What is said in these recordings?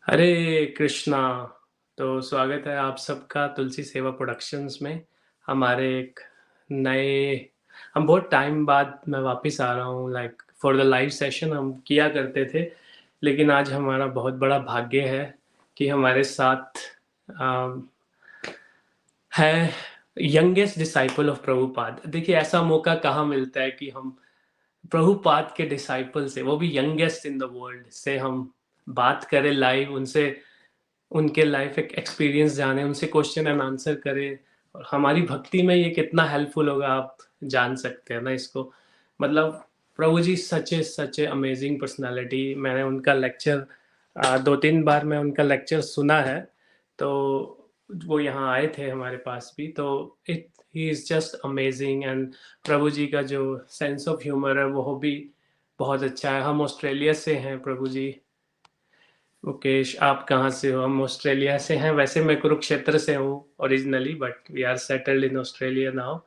हरे कृष्णा। तो स्वागत है आप सबका तुलसी सेवा प्रोडक्शंस में। हमारे एक नए हम बहुत टाइम बाद मैं वापस आ रहा हूँ, like for the live session हम किया करते थे, लेकिन आज हमारा बहुत बड़ा भाग्य है कि हमारे साथ है यंगेस्ट डिसाइपल ऑफ प्रभुपाद। देखिए, ऐसा मौका कहाँ मिलता है कि हम प्रभुपाद के डिसाइपल से, वो भी यंगेस्ट इन द वर्ल्ड से, हम बात करें लाइव उनसे, उनके लाइफ एक्सपीरियंस जाने, उनसे क्वेश्चन एंड आंसर करें। और हमारी भक्ति में ये कितना हेल्पफुल होगा आप जान सकते हैं ना इसको। मतलब प्रभु जी सच ए अमेजिंग पर्सनालिटी। मैंने उनका लेक्चर 2-3 बार मैं उनका लेक्चर सुना है। तो वो यहाँ आए थे हमारे पास भी, तो it he is just amazing. And Prabhu ji का जो सेंस ऑफ ह्यूमर है वो भी बहुत अच्छा है। हम ऑस्ट्रेलिया से हैं प्रभु जी। मुकेश, आप कहाँ से हो? हम ऑस्ट्रेलिया से हैं। वैसे मैं कुरुक्षेत्र से हूँ originally, but we are settled in Australia now.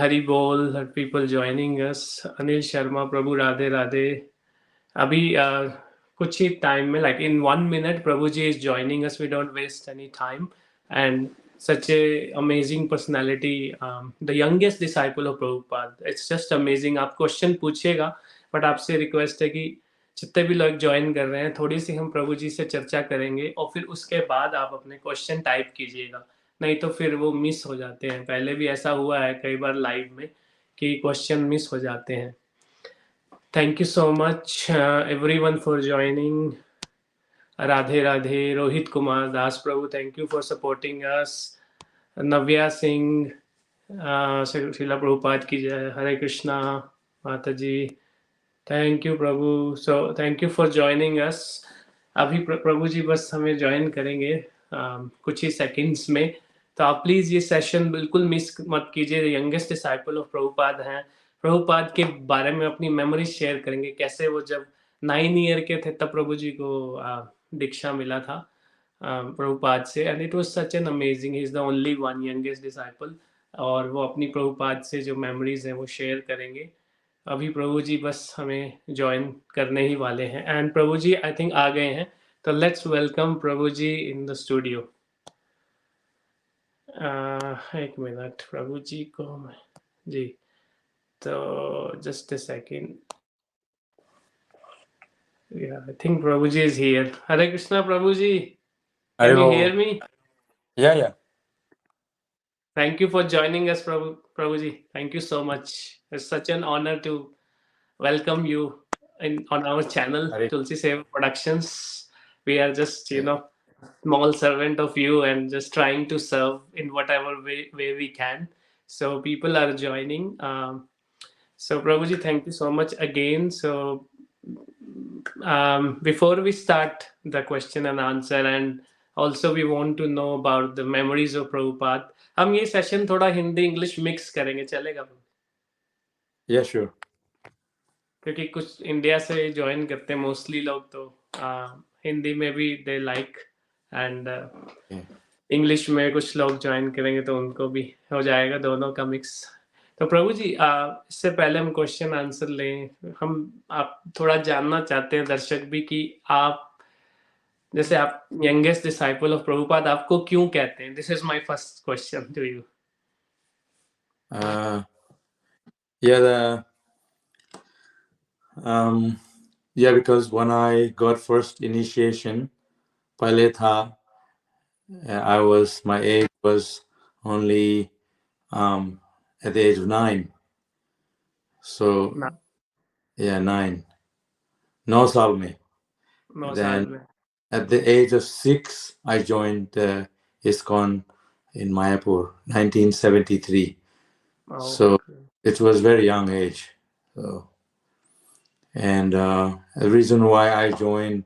Hari बोल, people joining us. Anil Sharma, Prabhu Radhe Radhe. अभी कुछ ही टाइम में, like in 1 minute, Prabhu ji is joining us. We don't waste any time. And such a amazing personality, the youngest disciple of Prabhupada. It's just amazing. आप question पूछिएगा, but आपसे request है कि जितने भी लोग ज्वाइन कर रहे हैं, थोड़ी सी हम प्रभु जी से चर्चा करेंगे और फिर उसके बाद आप अपने क्वेश्चन टाइप कीजिएगा, नहीं तो फिर वो मिस हो जाते हैं। पहले भी ऐसा हुआ है कई बार लाइव में कि क्वेश्चन मिस हो जाते हैं। Thank you so much everyone for joining. Radhe Radhe. Rohit Kumar Das, Prabhu thank you for supporting us. Navya Singh, Srila Prabhupada की जय। हरे कृष्णा माता जी। Thank you Prabhu. So thank you for joining us. अभी प्रभु जी बस हमें ज्वाइन करेंगे कुछ ही सेकंड्स में। तो आप प्लीज़ ये सेशन बिल्कुल मिस मत कीजिए। यंगेस्ट डिसाइपल ऑफ प्रभुपाद हैं। प्रभुपाद के बारे में अपनी मेमोरीज शेयर करेंगे, कैसे वो जब 9 ईयर के थे तब प्रभु जी को दीक्षा मिला था प्रभुपाद से। And it was such an amazing, he is the only one youngest disciple. और वो अपनी प्रभुपाद से जो मेमोरीज हैं वो शेयर करेंगे। अभी प्रभु जी बस हमें ज्वाइन करने ही वाले हैं, and Prabhu ji I think आ गए हैं। तो let's welcome Prabhu ji in the studio. एक मिनट प्रभु जी को मैं जी, तो just a second. Yeah, I think Prabhuji is here. Hare Krishna, Prabhuji. Can you hear Haribo. me? Yeah. Thank you for joining us, Prabhuji. Thank you so much. It's such an honor to welcome you on our channel, Hare. Tulsi Seva Productions. We are just, Yeah. small servant of you and just trying to serve in whatever way we can. So people are joining. So Prabhuji, thank you so much again. So before we start the question and answer, and also we want to know about the memories of Prabhupada, हम ये session थोड़ा Hindi English mix करेंगे, चलेगा? Yeah, sure. क्योंकि कुछ India से join करते हैं मोस्टली लोग, तो हिंदी में भी they like, and Yeah. English में कुछ लोग ज्वाइन करेंगे तो उनको भी हो जाएगा, दोनों का मिक्स। तो प्रभु जी, इससे पहले हम क्वेश्चन आंसर लें, हम आप थोड़ा जानना चाहते हैं दर्शक भी कि आप, जैसे आप यंगेस्ट डिसाइपल ऑफ प्रभुपाद, आपको क्यों कहते हैं? This is my first question to you. Yeah, because when I got first initiation, पहले था, my age was only at the age of 9. So ना, yeah, 9. 9 साल में. 9 साल Then में। at the age of 6, I joined ISKCON in Mayapur, 1973. So it was very young age. So, and the reason why I joined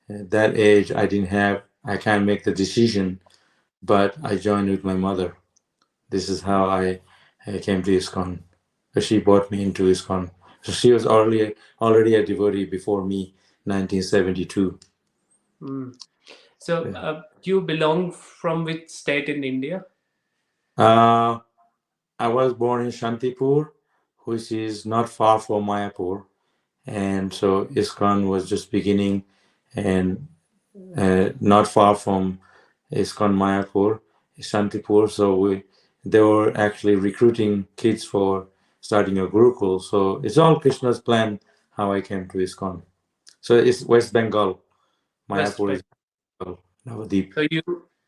at that age, I can't make the decision, but I joined with my mother. This is how I came to ISKCON. She brought me into ISKCON. So she was already a devotee before me, 1972. So you belong from which state in India? I was born in Shantipur, which is not far from Mayapur. And so ISKCON was just beginning and not far from ISKCON Mayapur, Shantipur. So they were actually recruiting kids for starting a Gurukul. So it's all Krishna's plan how I came to ISKCON. So it's West Bengal. West Mayapur Bengal. is Bengal, Navadip. So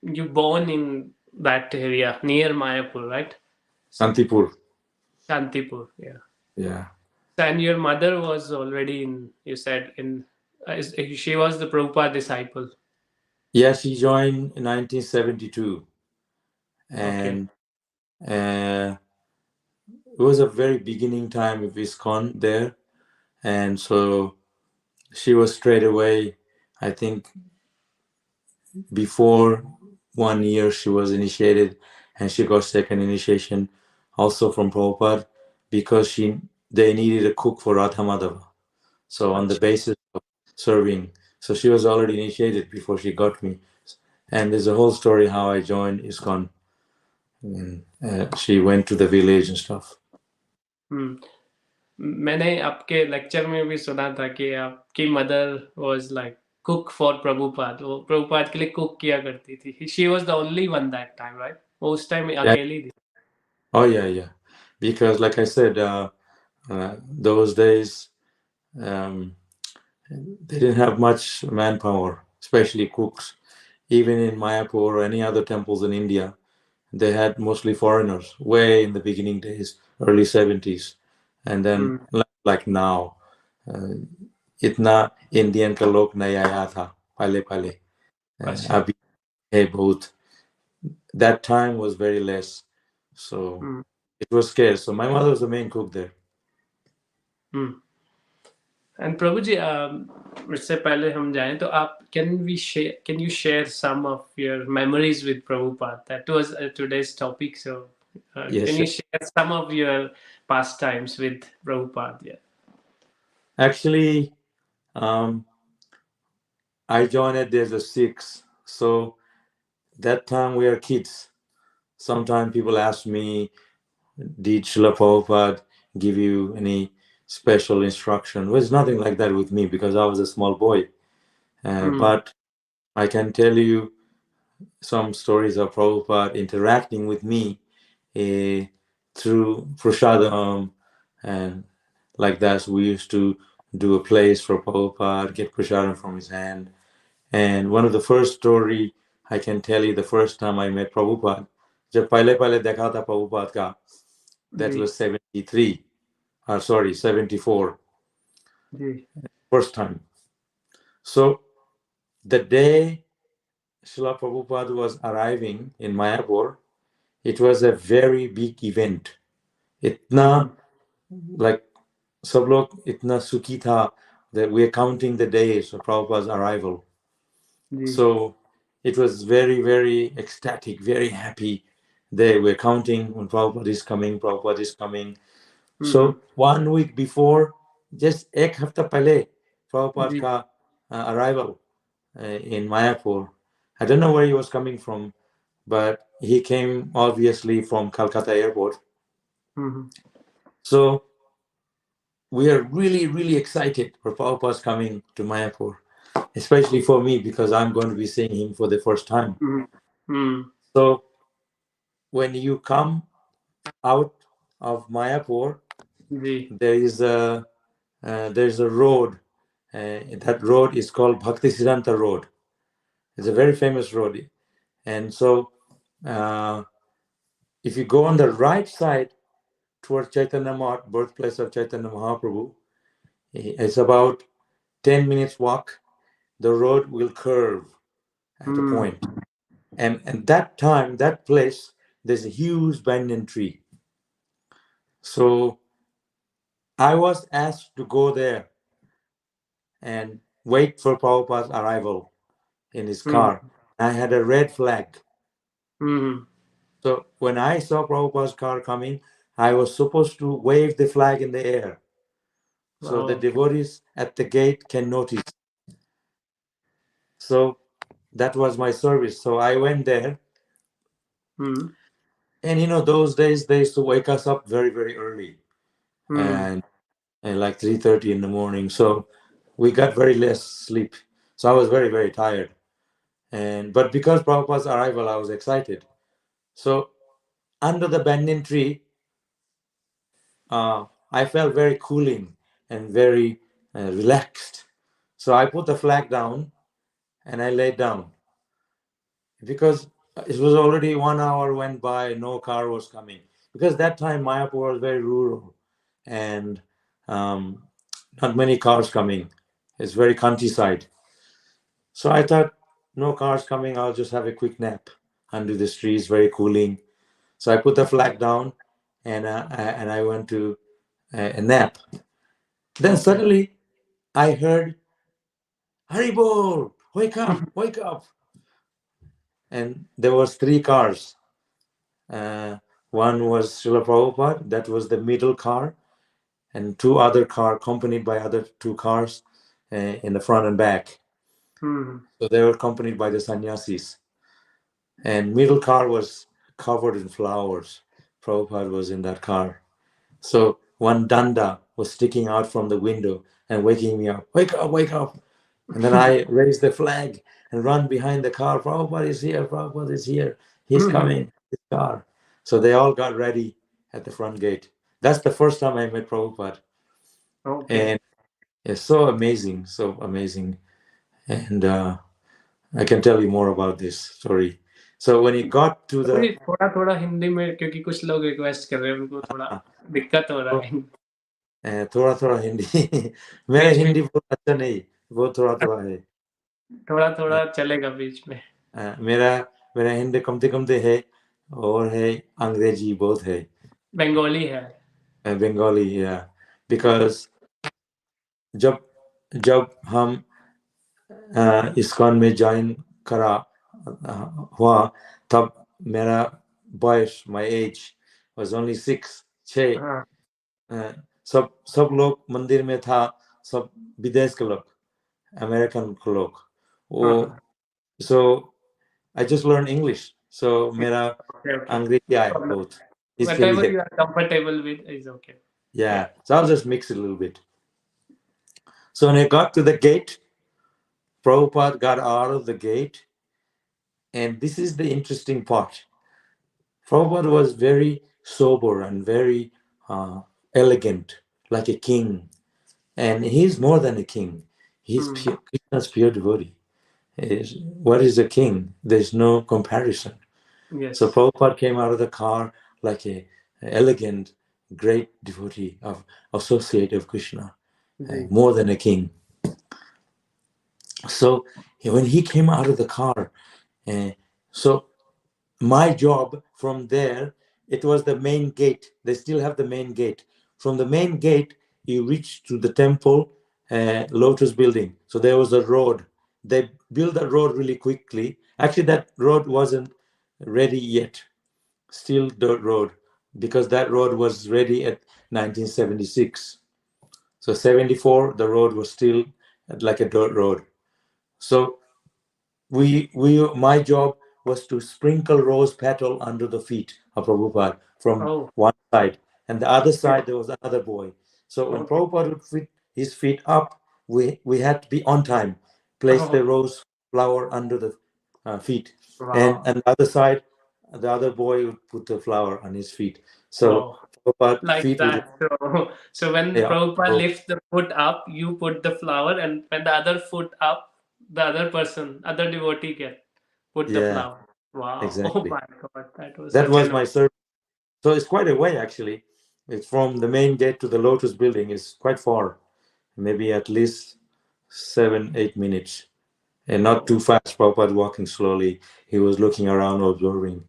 you born in that area near Mayapur, right? Shantipur. Shantipur, yeah. Yeah. And your mother was already in, you said, in, she was the Prabhupada disciple. Yeah, she joined in 1972. Okay. And it was a very beginning time of ISKCON there. And so she was straight away, I think before 1 year she was initiated, and she got second initiation also from Prabhupada because they needed a cook for Radha Madhava. So on the Achha. basis of serving, so she was already initiated before she got me. And there's a whole story how I joined ISKCON. And she went to the village and stuff. Hmm. मैंने आपके lecture में भी सुना था कि आपकी mother was like cook for Prabhupada, वो प्रभुपाद के लिए कुक किया करती थी. She was the only one that time, right? वो उस टाइम Yeah. अकेली थी. Oh yeah. Because like I said, those days they didn't have much manpower, especially cooks. Even in Mayapur or any other temples in India, they had mostly foreigners way in the beginning days, early 70s. And then like now, इतना Indian का लोग नहीं आया था पहले पहले. अच्छा. अभी है बहुत. That time was very less, so it was scarce. So my mother was the main cook there. And Prabhu ji, इससे पहले हम जाएं तो आप can you share some of your memories with Prabhupada? That was today's topic, so can Yes, you sure. Share some of your past times with Prabhupada? या Actually, I joined it as a six. So that time we are kids. Sometimes people ask me, did Srila Prabhupada give you any special instruction? Well, it's nothing like that with me because I was a small boy. But I can tell you some stories of Prabhupada interacting with me through prasadam, and like that. So we used to do a place for Prabhupada, get prasadam from his hand. And one of the first story I can tell you, the first time I met Prabhupada, जब पहले पहले देखा था Prabhupada का, that ji was 73, or sorry, 74, ji. first time. So the day Srila Prabhupada was arriving in Mayapur, it was a very big event. इतना like सब लोग इतना सुखी था that we're counting the days of Prabhupada's arrival. Ji. So it was very, very ecstatic, very happy. They were counting when Prabhupada is coming, Prabhupada is coming. So 1 week before, just ek hafta pehle, Prabhupada ji. ka arrival in Mayapur. I don't know where he was coming from, but he came obviously from Calcutta airport. So we are really, really excited for Prabhupada's coming to Mayapur, especially for me because I'm going to be seeing him for the first time. So when you come out of Mayapur, ji. there's a road. That road is called Bhakti Siddhanta Road. It's a very famous road. And so if you go on the right side towards Chaitanya Math, birthplace of Chaitanya Mahaprabhu, it's about 10 minutes walk. The road will curve at a point. And at that time, that place, there's a huge banyan tree. So I was asked to go there and wait for Prabhupada's arrival in his car. I had a red flag. So when I saw Prabhupada's car coming, I was supposed to wave the flag in the air so the devotees at the gate can notice. So that was my service. So I went there. And those days they used to wake us up very, very early. And like 3:30 in the morning. So we got very less sleep. So I was very, very tired. But because Prabhupada's arrival, I was excited. So under the banyan tree, I felt very cooling and very relaxed. So I put the flag down and I laid down because it was already 1 hour went by, no car was coming. Because that time Mayapur was very rural and um, not many cars coming. It's very countryside. So I thought, no cars coming, I'll just have a quick nap under this tree. It's very cooling. So I put the flag down and I went to a nap. Then Okay. suddenly I heard, Haribol, wake up. And there was three cars. Uh, One was Srila Prabhupada, that was the middle car, and two other car accompanied by other two cars in the front and back. So they were accompanied by the sannyasis. And middle car was covered in flowers. Prabhupada was in that car. So one danda was sticking out from the window and waking me up. Wake up, wake up. And then I raised the flag and run behind the car. Prabhupada is here, Prabhupada is here. He's coming, his car. So they all got ready at the front gate. That's the first time I met Prabhupada. Okay. And it's so amazing, so amazing. And I can tell you more about this story. So when he got to अभी the थोड़ा थोड़ा हिंदी में, क्योंकि कुछ लोग request कर रहे हैं, उनको थोड़ा दिक्कत हो रहा है। थोड़ा थोड़ा हिंदी मेरा बीच हिंदी बीच बहुत अच्छा नहीं, वो थोड़ा थोड़ा है। थोड़ा थोड़ा चलेगा बीच में। मेरा मेरा हिंदी कमते कमते है और है अंग्रेजी बहुत है। बंगाली है। बंगाली या बिकॉज जब जब हम इस्कॉन में ज्वाइन करा हुआ तब मेरा बॉयस माय एज वाज ओनली 6 हाँ सब सब लोग मंदिर में था, सब विदेश के लोग, अमेरिकन के लोग वो। हाँ। सो आई जस्ट लर्न इंग्लिश, सो मेरा ओके ओके, अंग्रेजी नो आए प्रॉब्लम, बहुत whatever इसलिए। you are comfortable with is okay. Yeah, Yeah. so I'll just mix it a little bit. So when I got to the gate, Prabhupada got out of the gate, and this is the interesting part. Prabhupada was very sober and very elegant, like a king. And he's more than a king. He's Hmm. pure, Krishna's pure devotee. What is a king? There's no comparison. So Yes. Prabhupada came out of the car like a elegant, great devotee of associate of Krishna, ji. more than a king. So when he came out of the car, so my job from there, it was the main gate. They still have the main gate. From the main gate, you reach to the temple, Lotus building. So there was a road. They built the road really quickly. Actually, that road wasn't ready yet. Still dirt road, because that road was ready at 1976. So 74, the road was still like a dirt road. So my job was to sprinkle rose petal under the feet of Prabhupada from Oh, one side, and the other okay. side there was another boy. So when Okay. Prabhupada would put his feet up, we had to be on time, place the Oh, rose flower under the feet, wow. and the other side, the other boy would put the flower on his feet. So Wow. Prabhupada Like feet would, that. So when yeah, Prabhupada so, lifts the foot up, you put the flower, and when the other foot up, the other person, other devotee can put the yeah, flower. Wow. Oh exactly. my God. That was That such was an. my service. So it's quite a way actually. It's from the main gate to the Lotus building is quite far, maybe at least 7-8 minutes, and not Oh. too fast. Prabhupada walking slowly. He was looking around, observing,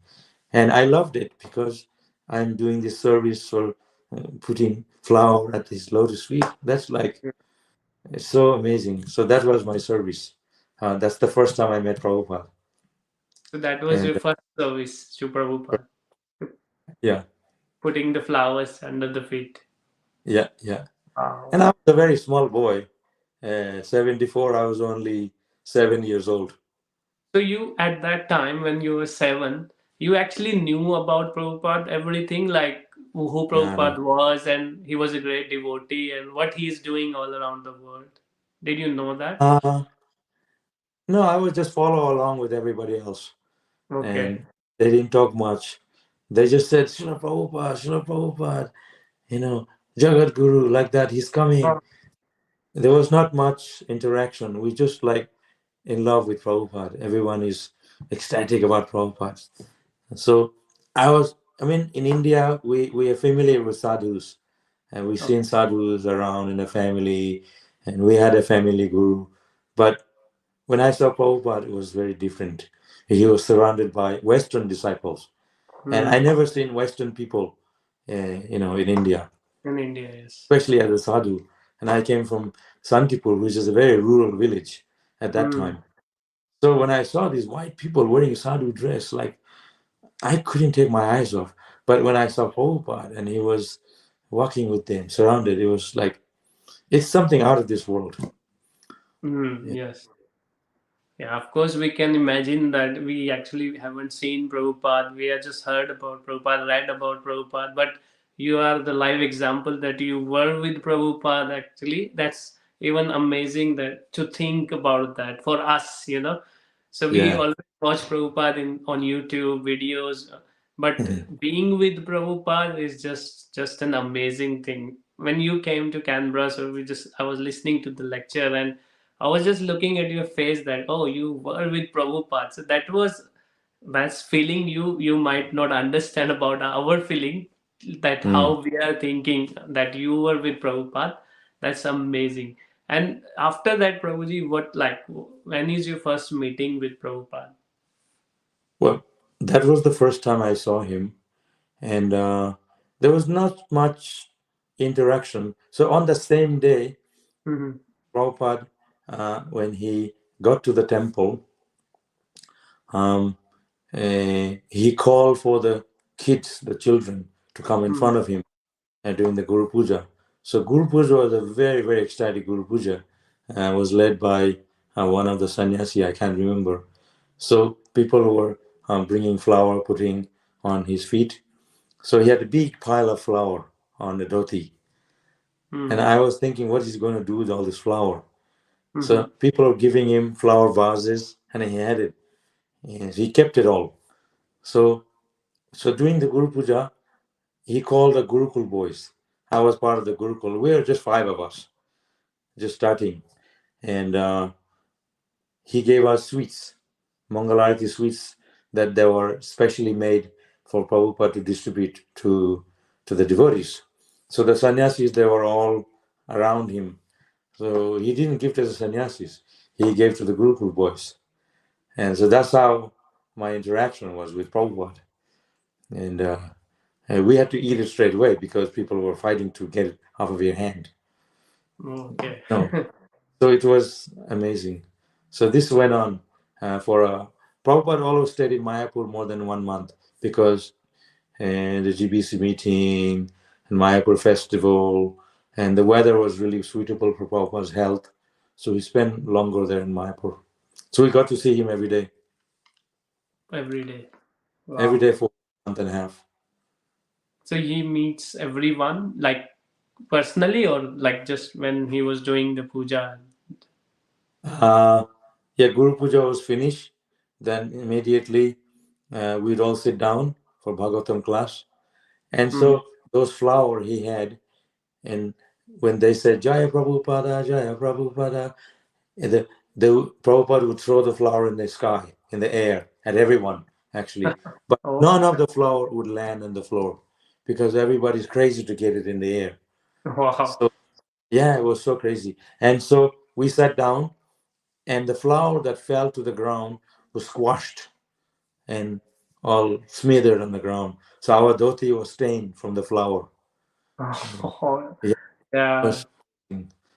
and I loved it because I'm doing this service for putting flower at his lotus feet. That's like it's so amazing. So that was my service. That's the first time I met Prabhupada, So that was and your first service to Prabhupada, yeah, putting the flowers under the feet. yeah, yeah. And Wow. I was a very small boy. 74, I was only 7 years old. So you, at that time when you were 7, you actually knew about Prabhupada, everything, like who No, no. Prabhupada was, and he was a great devotee, and what he is doing all around the world. Did you know that? Uh, No, I would just follow along with everybody else. Okay. And they didn't talk much. They just said, Srila Prabhupada, Srila Prabhupada, Jagat Guru, like that, he's coming. Oh, There was not much interaction. We just like in love with Prabhupada. Everyone is ecstatic about Prabhupada. So in India, we are familiar with sadhus, and we've oh, seen sadhus around in the family, and we had a family guru. But when I saw Prabhupada, it was very different. He was surrounded by Western disciples, and I hmm. never seen Western people, in India, In India, yes. especially as a sadhu. And I came from Santipur, which is a very rural village at that Hmm. time. So when I saw these white people wearing sadhu dress, like I couldn't take my eyes off. But when I saw Prabhupada and he was walking with them, surrounded, it was like it's something out of this world. Hmm. Yeah. Yes. Yeah, of course, we can imagine that we actually haven't seen Prabhupada. We have just heard about Prabhupada, read about Prabhupada, but you are the live example that you were with Prabhupada actually. That's even amazing that to think about that for us. So we Yeah. always watch Prabhupada on YouTube videos, but being with Prabhupada is just an amazing thing. When you came to Canberra, so I was listening to the lecture and I was just looking at your face that oh you were with Prabhupada. So that's feeling you might not understand about our feeling that Mm. how we are thinking that you were with Prabhupada. That's amazing. And after that, Prabhuji, what like when is your first meeting with Prabhupada? Well, that was the first time I saw him, and there was not much interaction. So on the same day, Mm-hmm. Prabhupada, when he got to the temple, um, he called for the kids, the children, to come in front of him during the Guru Puja. So Guru Puja was a very, very ecstatic Guru Puja. Was led by one of the sannyasi, I can't remember. So people were bringing flour, putting on his feet. So he had a big pile of flour on the dhoti. And Mm-hmm. I was thinking, what is he going to do with all this flour? So Mm-hmm. people were giving him flower vases, and he had it. And he kept it all. So, so during the Guru Puja, he called the Gurukul boys. I was part of the Gurukul. We were just five of us, just starting. And he gave us sweets, Mangalarati sweets that they were specially made for Prabhupada to distribute to the devotees. So the sannyasis, they were all around him. So he didn't give to the sannyasis. He gave to the Gurukul boys. And so that's how my interaction was with Prabhupada. And we had to eat it straight away because people were fighting to get it off of your hand. Okay. No. So it was amazing. So this went on for a Prabhupada always stayed in Mayapur more than 1 month because the GBC meeting and Mayapur festival and the weather was really suitable for Prabhupada's health. So we spent longer there in Mayapur. So we got to see him Every day. every Wow. day for a month and a half. So he meets everyone like personally or like just when he was doing the puja? Uh, yeah, Guru Puja was finished. Then immediately we'd all sit down for Bhagavatam class. And Hmm. so those flower he had, and when they said Jaya Prabhupada, the Prabhupada would throw the flower in the sky, in the air, at everyone, actually. But Oh, none of the flower would land on the floor because everybody's crazy to get it in the air. wow. So, yeah, it was so crazy. And so we sat down, and the flower that fell to the ground was squashed and all smothered on the ground. So our dhoti was stained from the flower. Oh, Yeah, it yeah. was,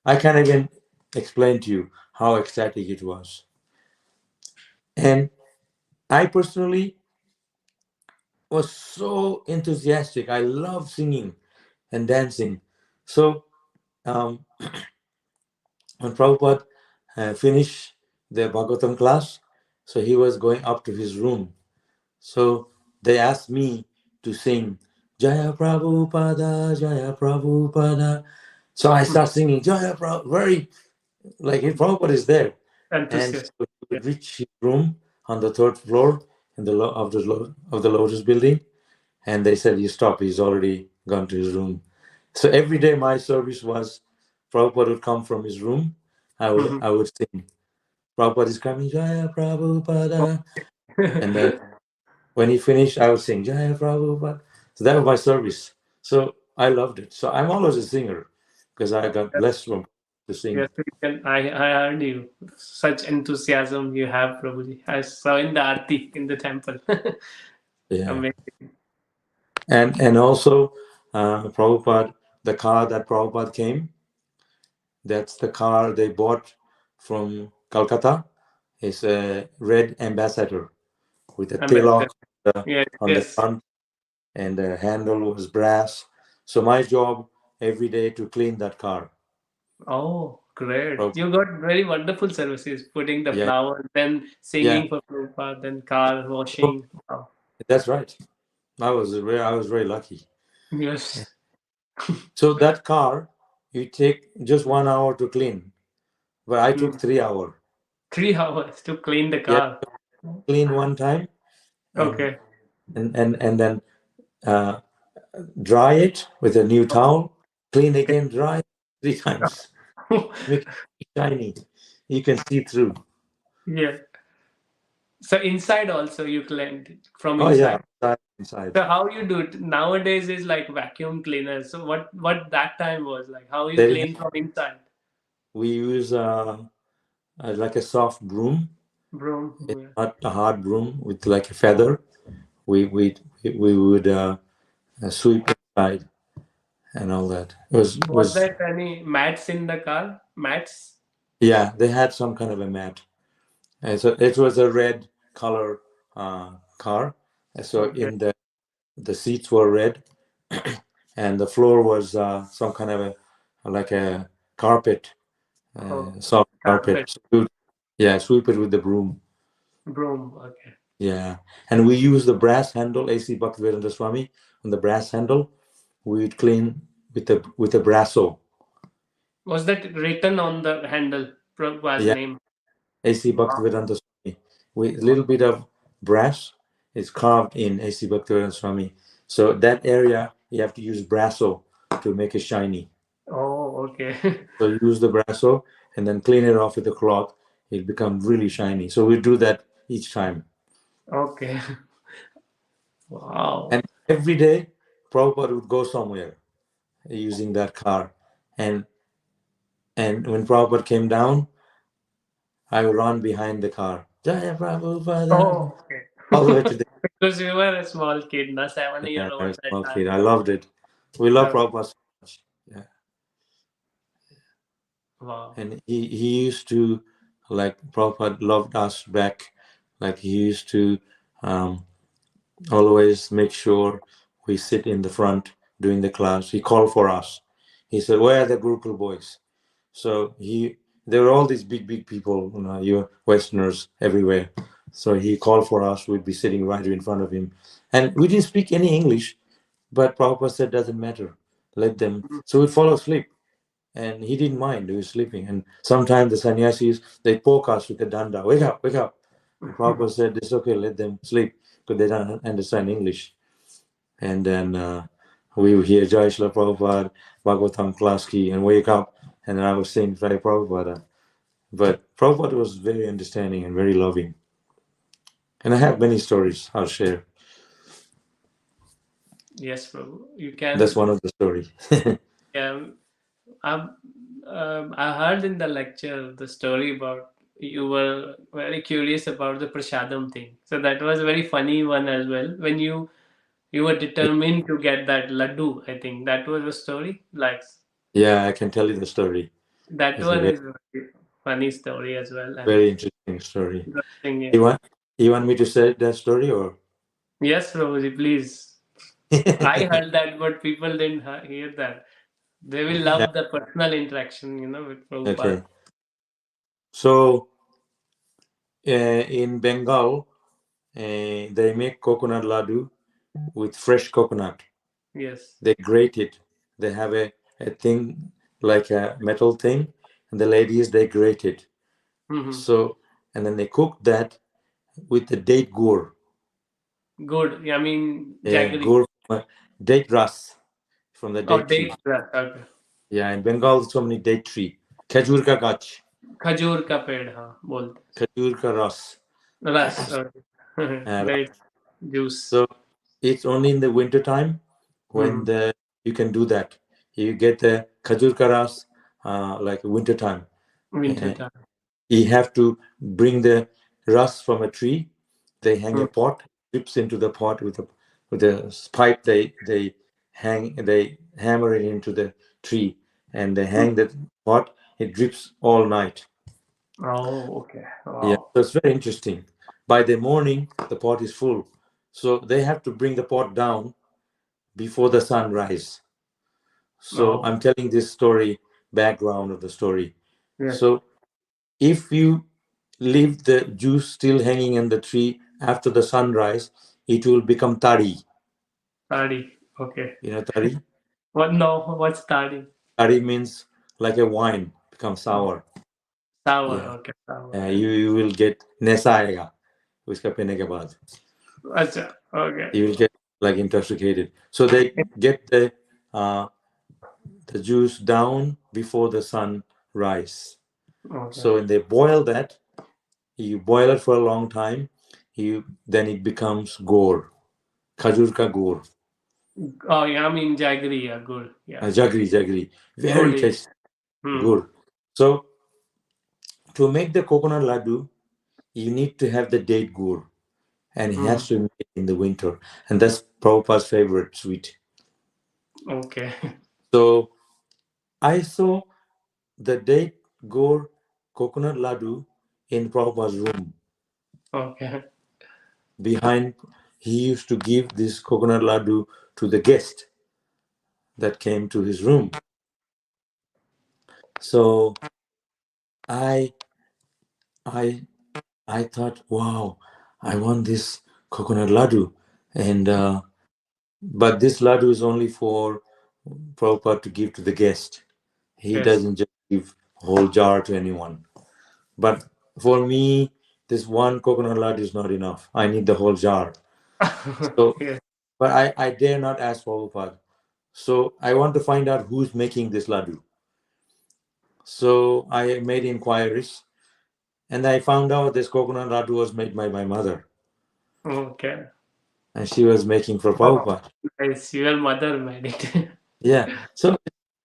I can't even explain to you how ecstatic it was. And I personally was so enthusiastic. I love singing and dancing. So um, when Prabhupada finished the Bhagavatam class, so he was going up to his room. So they asked me to sing Jaya Prabhupada, Jaya Prabhupada. So I start singing Jaya Prabhupada, very like if Prabhupada is there. And Enthusiast. so he would reach his room on the third floor in of the Lotus building, and they said, "You stop. He's already gone to his room." So every day my service was Prabhupada would come from his room. I would sing, "Prabhupada is coming, Jaya Prabhupada," and then when he finished, I would sing Jaya Prabhupada. So that was my service. So I loved it. So I'm always a singer because I got blessed from to sing. Yes, you can. I heard you. Such enthusiasm you have, Prabhuji. I saw in the Aarti in the temple. Yeah. Amazing. And also Prabhupada, the car that Prabhupada came, that's the car they bought from Calcutta. It's a red ambassador with a Ambassador. tilak Yes, on the yes. front, and the handle was brass. So my job every day to clean that car. Oh, great. Prabhupada, You got very wonderful services, putting the yeah, flowers, then yeah. singing for Prabhupada, then car So washing. Wow. that's right. I was very lucky. Yes. So that car, you take just 1 hour to clean, but I took Hmm. 3 hours. 3 hours to clean the Yeah, car. clean one time, and Okay. and then uh, dry it with a new towel, clean again, dry 3 times, make it shiny. You can see through. Yeah. So inside also you cleaned from Oh yeah, inside. inside. So how you do it nowadays is like vacuum cleaners. So what that time was like? How you They didn't clean have, from inside? we use like a soft broom. Broom. It's Yeah. not a hard broom with like a feather. We would sweep inside and all that. Was Was there any mats in the car? Mats? Yeah, they had some kind of a mat. And so it was a red color car. And so Okay. in the seats were red, and the floor was some kind of a like a carpet, Oh, soft carpet. carpet. So yeah, sweep it with the broom. Broom. Okay. Yeah, and we use the brass handle, AC Bhaktivedanta Swami, on the brass handle. We'd clean with a brasso. Was that written on the handle? Prabhupada's Yeah, name. AC Wow. Bhaktivedanta Swami. With a Wow. little bit of brass is carved in AC Bhaktivedanta Swami. So that area you have to use brasso to make it shiny. Oh, okay. So you use the brasso and then clean it off with a cloth. It'll become really shiny. So we do that each time. Okay. Wow. And every day, Prabhupada would go somewhere using that car. And and when Prabhupada came down, I would run behind the car. Jaya Prabhupada. Oh, okay. All the way to the Because you were a small kid, na 7 year yeah, I old was a that small time. kid. I loved it. We love Oh, Prabhupada so much. Yeah. wow. And he used to, like, Prabhupada loved us back. Like, he used to um, always make sure we sit in the front during the class. He called for us. He said, "Where are the Gurukul boys?" So there were all these big people, you Westerners everywhere. So he called for us. We'd be sitting right in front of him, and we didn't speak any English. But Prabhupada said, "Doesn't matter. Let them." So we'd fall asleep, and he didn't mind. He was sleeping, and sometimes the sannyasis they poke us with the danda. Wake up, wake up. And Prabhupada said, "It's okay. Let them sleep because they don't understand English." And then we would hear Jai Srila Prabhupada, Bhagavatam Klaski, and wake up, and then I was saying Jai Prabhupada. But Prabhupada was very understanding and very loving. And I have many stories I'll share. Yes, Prabhu. You That's can. one of the stories. Yeah, I've, I heard in the lecture the story about you were very curious about the prasadam thing. So that was a very funny one as well. When you were determined to get that laddu, I think that was the story. Like Yeah, I can tell you the story. that It's a one very, is a very funny story as well and very interesting story. interesting. Yeah. You want you want me to say that story or? Yes, Prabhuji, please. I heard that, but people didn't hear that. They will Yeah. love the personal interaction, with Prabhupada. Okay. So in Bengal, they make coconut laddu with fresh coconut. Yes. They grate it. They have a thing like a metal thing, and the ladies they grate it. So, and then they cook that with the date gur. Good. I mean, Yeah, jaggery. gur, date ras from the Oh, date tree. date. Okay. Yeah, in Bengal, so many date tree. Khajur ka gach, खजूर का पेड़, हाँ बोलते khajur ka ras. हैं। Ras, date juice. So it's only in the winter time when you can do that. You get the khajur ka ras like winter time. Winter time. You have to bring the rust from a tree. They hang a pot, drips into the pot with a pipe. They hammer it into the tree, and they hang the pot. It drips all night. Oh, okay. Yeah, Wow. so it's very interesting. By the morning, the pot is full, so they have to bring the pot down before the sun rise. So Oh, I'm telling this story, background of the story. yes. So if you leave the juice still hanging in the tree after the sunrise, it will become tari. Tadi. Okay. You know tari? What? No. What's tadi? Tari means like a wine, become Oh, sour. sour. Yeah. Okay, sour. You will get नशा आएगा उसका पीने के बाद. अच्छा. Okay. You will get like intoxicated. So they get the juice down before the sun rise. Okay. So when they boil that, you boil it for a long time, then it becomes gur, khajur ka gur. Oh, yeah. I mean, jaggery. Yeah, good. Yeah. Jaggery, very Good. tasty, good. So to make the coconut laddu, you need to have the date gur, and it has to be made in the winter, and that's Prabhupada's favorite sweet. Okay. So I saw the date gur coconut laddu in Prabhupada's room. Okay. Behind, he used to give this coconut laddu to the guest that came to his room. So I I I thought, wow, I want this coconut laddu, and but this laddu is only for Prabhupada to give to the guest. He Yes. doesn't just give whole jar to anyone. But for me, this one coconut laddu is not enough. I need the whole jar. So, Yes. but I dare not ask Prabhupada. So I want to find out who's making this laddu. So I made inquiries, and I found out this coconut laddu was made by my mother, Okay. and she was making for Oh, Prabhupada. nice. Your mother made it. Yeah, so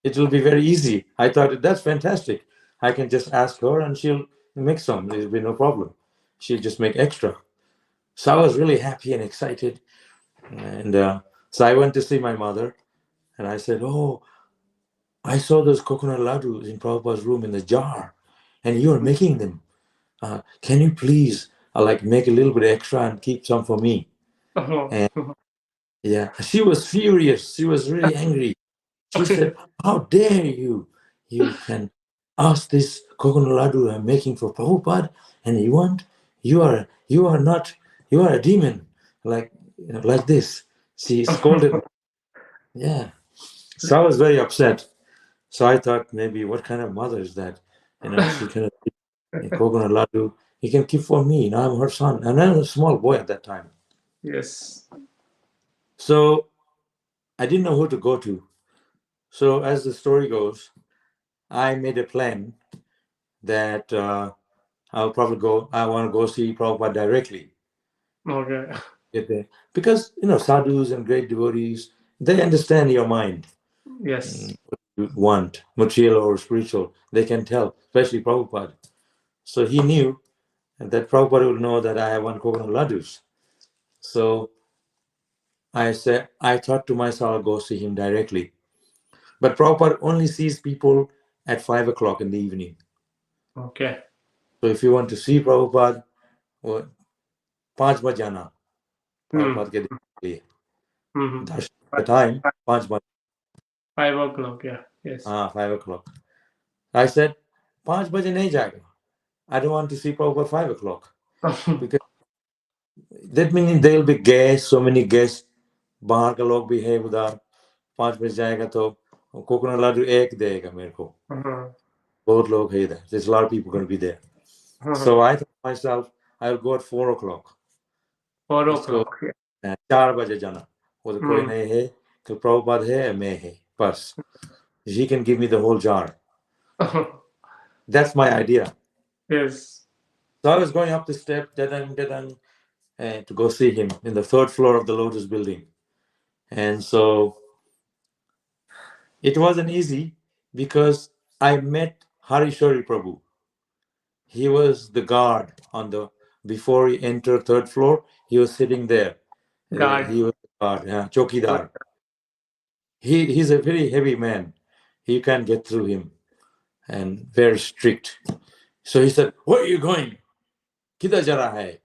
it will be very easy. I thought that's fantastic. I can just ask her, and she'll make some. There'll be no problem. She'll just make extra. So I was really happy and excited, and so I went to see my mother, and I said, "Oh, I saw those coconut laddus in Prabhupada's room in the jar, and you are making them. Can you please like make a little bit extra and keep some for me?" Oh. And yeah, she was furious. She was really angry. She said, "How dare you? You can ask this coconut laddu I'm making for Prabhupada, and you are not you are a demon, like like this." She scolded me. Yeah, so I was very upset. So I thought maybe what kind of mother is that? She cannot keep a coconut laddu. He can keep for me. Now I'm her son, and I was a small boy at that time. Yes. So I didn't know who to go to. So as the story goes, I made a plan that I'll probably go. I want to go see Prabhupada directly. Okay. Get there because sadhus and great devotees, they understand your mind. Yes. What you want, material or spiritual, they can tell, especially Prabhupada. So he knew that Prabhupada would know that I have one coconut laddus. So I thought to myself, I'll go see him directly. But Prabhupada only sees people at 5 o'clock in the evening. Okay. So if you want to see Prabhupada, well, 5 बजे आना Prabhupada के देखने के लिए. Darshan the time 5 बजे. 5 o'clock. Yeah. Yes. 5 o'clock. I said 5 बजे नहीं जाएगा. I don't want to see Prabhupada 5 o'clock because that means there will be guests, so many guests. बाहर का लोग भी है उधर. 5 बजे जाएगा तो कोकोनट लाडू एक देगा मेरे को. बहुत लोग है इधर. There's a lot of people going to be there. So I thought myself, I'll go at 4 o'clock. 4 o'clock. इसको Yeah. 4 बजे जाना. वो तो कोई नहीं है, तो प्रभुपाद है, मैं है, बस. He can give me the whole jar. That's my idea. Yes. So I was going up the step, to go see him in the third floor of the Lotus building. And so it wasn't easy because I met Harishori Prabhu. He was the guard on the, before he entered third floor, he was sitting there. Guard. He was the guard, Chokidar. He's a very heavy man. You can't get through him and very strict. So he said, "Where are you going? Kidhar ja raha hai?"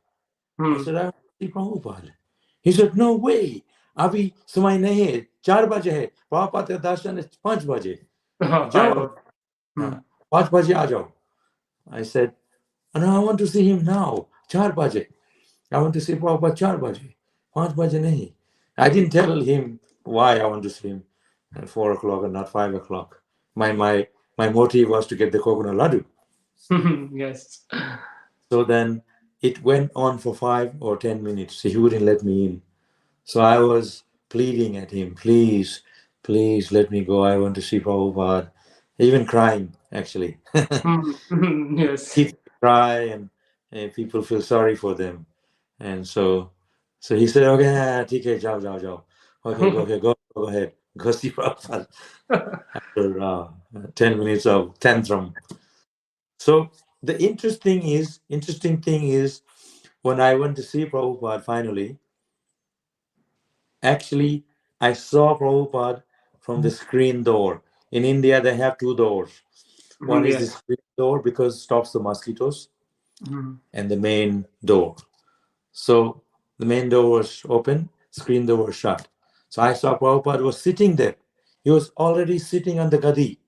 I said, "I want to see Prabhupada." He said, "No way. Abhi samay nahi hai. 4 baje hai. Prabhupada ka darshan is 5 baje. Jao. 5 baje aa jao." I said, "No, I want to see him now. 4 baje. I want to see Prabhupada 4 baje. 5 baje nahi." I didn't tell him why I want to see him at 4 o'clock and not 5 o'clock. My motive was to get the coconut laddu. Yes. So then it went on for 5 or 10 minutes. He wouldn't let me in. So I was pleading at him, please, please let me go. I want to see Prabhupada. Even crying, actually. Yes. Kids cry and people feel sorry for them. And so he said, okay, ठीक है, जाओ. Okay, go ahead. Go see Prabhupada. After 10 minutes of tantrum. So the interesting thing is, when I went to see Prabhupada finally, actually I saw Prabhupada from the screen door. In India, they have 2 doors. One is the Yes. screen door because it stops the mosquitoes, Mhm. and the main door. So the main door was open, screen door was shut. So I saw Prabhupada was sitting there. He was already sitting on the gadi.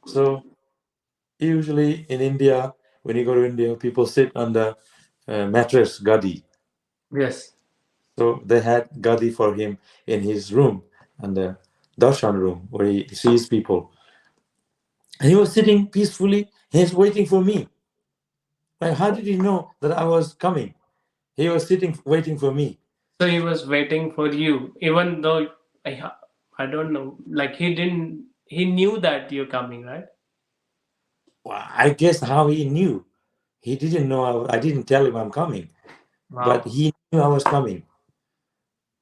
So usually in India, when you go to India, people sit on the mattress gadi. Yes. So they had gadi for him in his room, and the darshan room where he sees people. And he was sitting peacefully. He was waiting for me. Like, how did he know that I was coming? He was sitting waiting for me. So he was waiting for you, even though I don't know, like he knew that you're coming, right? Well, I guess how he knew. He didn't know. I didn't tell him I'm coming, but Wow. he knew I was coming.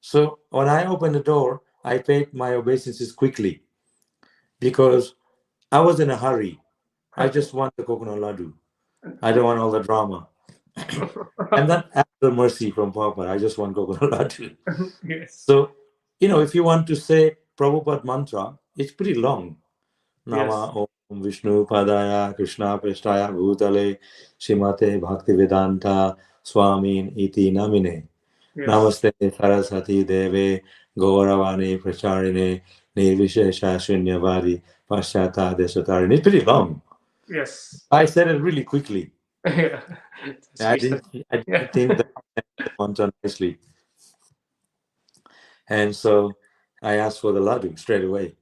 So when I opened the door, I paid my obeisances quickly because I was in a hurry. I just want the coconut laddu. I don't want all the drama. I'm not after mercy from Papa. I just want coconut laddu. Yes. So, if you want to say Prabhupada mantra, it's pretty long. Yes. Nama Om Vishnu Padaya Krishna Prestaya Bhutale Srimate Bhaktivedanta Swamin Iti Namine. Yes. Namaste Saraswati Deve Gauravani Pracharine Nirvishesha Shunyavadi Paschata Desatarine. It's pretty long. Yes. I said it really quickly. Yeah. I Sweet. Yeah. didn't think that I said the mantra nicely. And so I asked for the laddu straight away.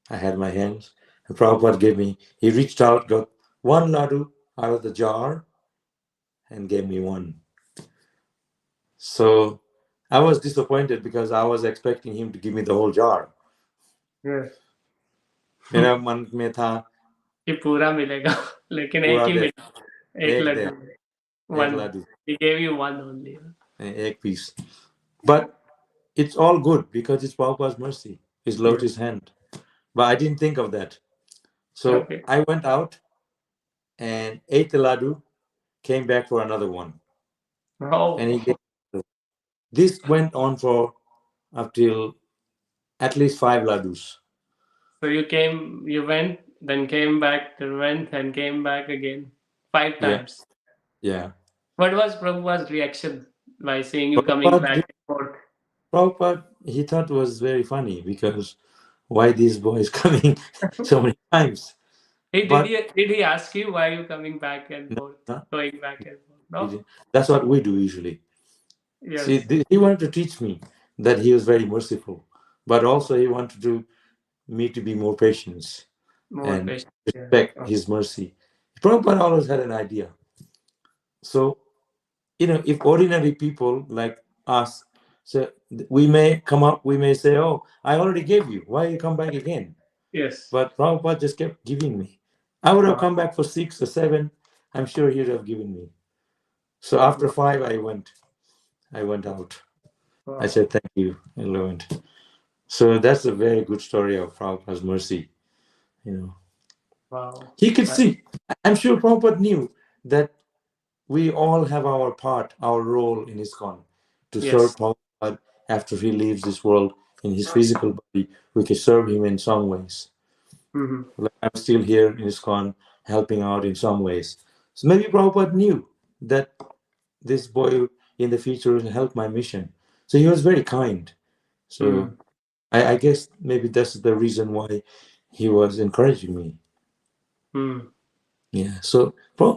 I had my hands, and Prabhupada gave me, he reached out, got one laddu out of the jar, and gave me one. So I was disappointed because I was expecting him to give me the whole jar. Yes. मेरा मन में था ये पूरा मिलेगा लेकिन एक पूरा ही दे, मिला एक एक दे, लड्डू एक one. laddu, He gave you one only. एक piece. But it's all good because it's Prabhupada's mercy, his Yes. lotus hand. But I didn't think of that. So Okay. I went out and ate the laddu, came back for another one. And he Oh. gave, this went on for up till at least 5 laddus. So you went, then came back, then went, and came back again. 5 Yeah, times. yeah. What was Prabhu's reaction by seeing you coming Prabhupada, back and forth? Prabhupada, he thought it was very funny because why these boys coming so many times? But Did he ask you why you coming back and no, forth, no, going back and forth? he No? didn't. That's what we do usually. See, Yes. he wanted to teach me that he was very merciful, but also he wanted me to be more patient More and patient. Yeah. respect Oh, his mercy. Prabhupada always had an idea. So, if ordinary people like us, so we may come up, we may say, oh, I already gave you. Why you come back again? Yes. But Prabhupada just kept giving me. I would have Wow. come back for 6 or 7. I'm sure he would have given me. So after 5, I went out. I Wow. said, thank you. I learned. So that's a very good story of Prabhupada's mercy. Wow. He could see. I'm sure Prabhupada knew that we all have our part, our role in ISKCON to serve Yes. Prabhupada after he leaves this world in his physical body. We can serve him in some ways. Mm-hmm. Like I'm still here in ISKCON helping out in some ways. So maybe Prabhupada knew that this boy in the future will help my mission. So he was very kind. So Mm. I guess maybe that's the reason why he was encouraging me. Mm. Yeah. So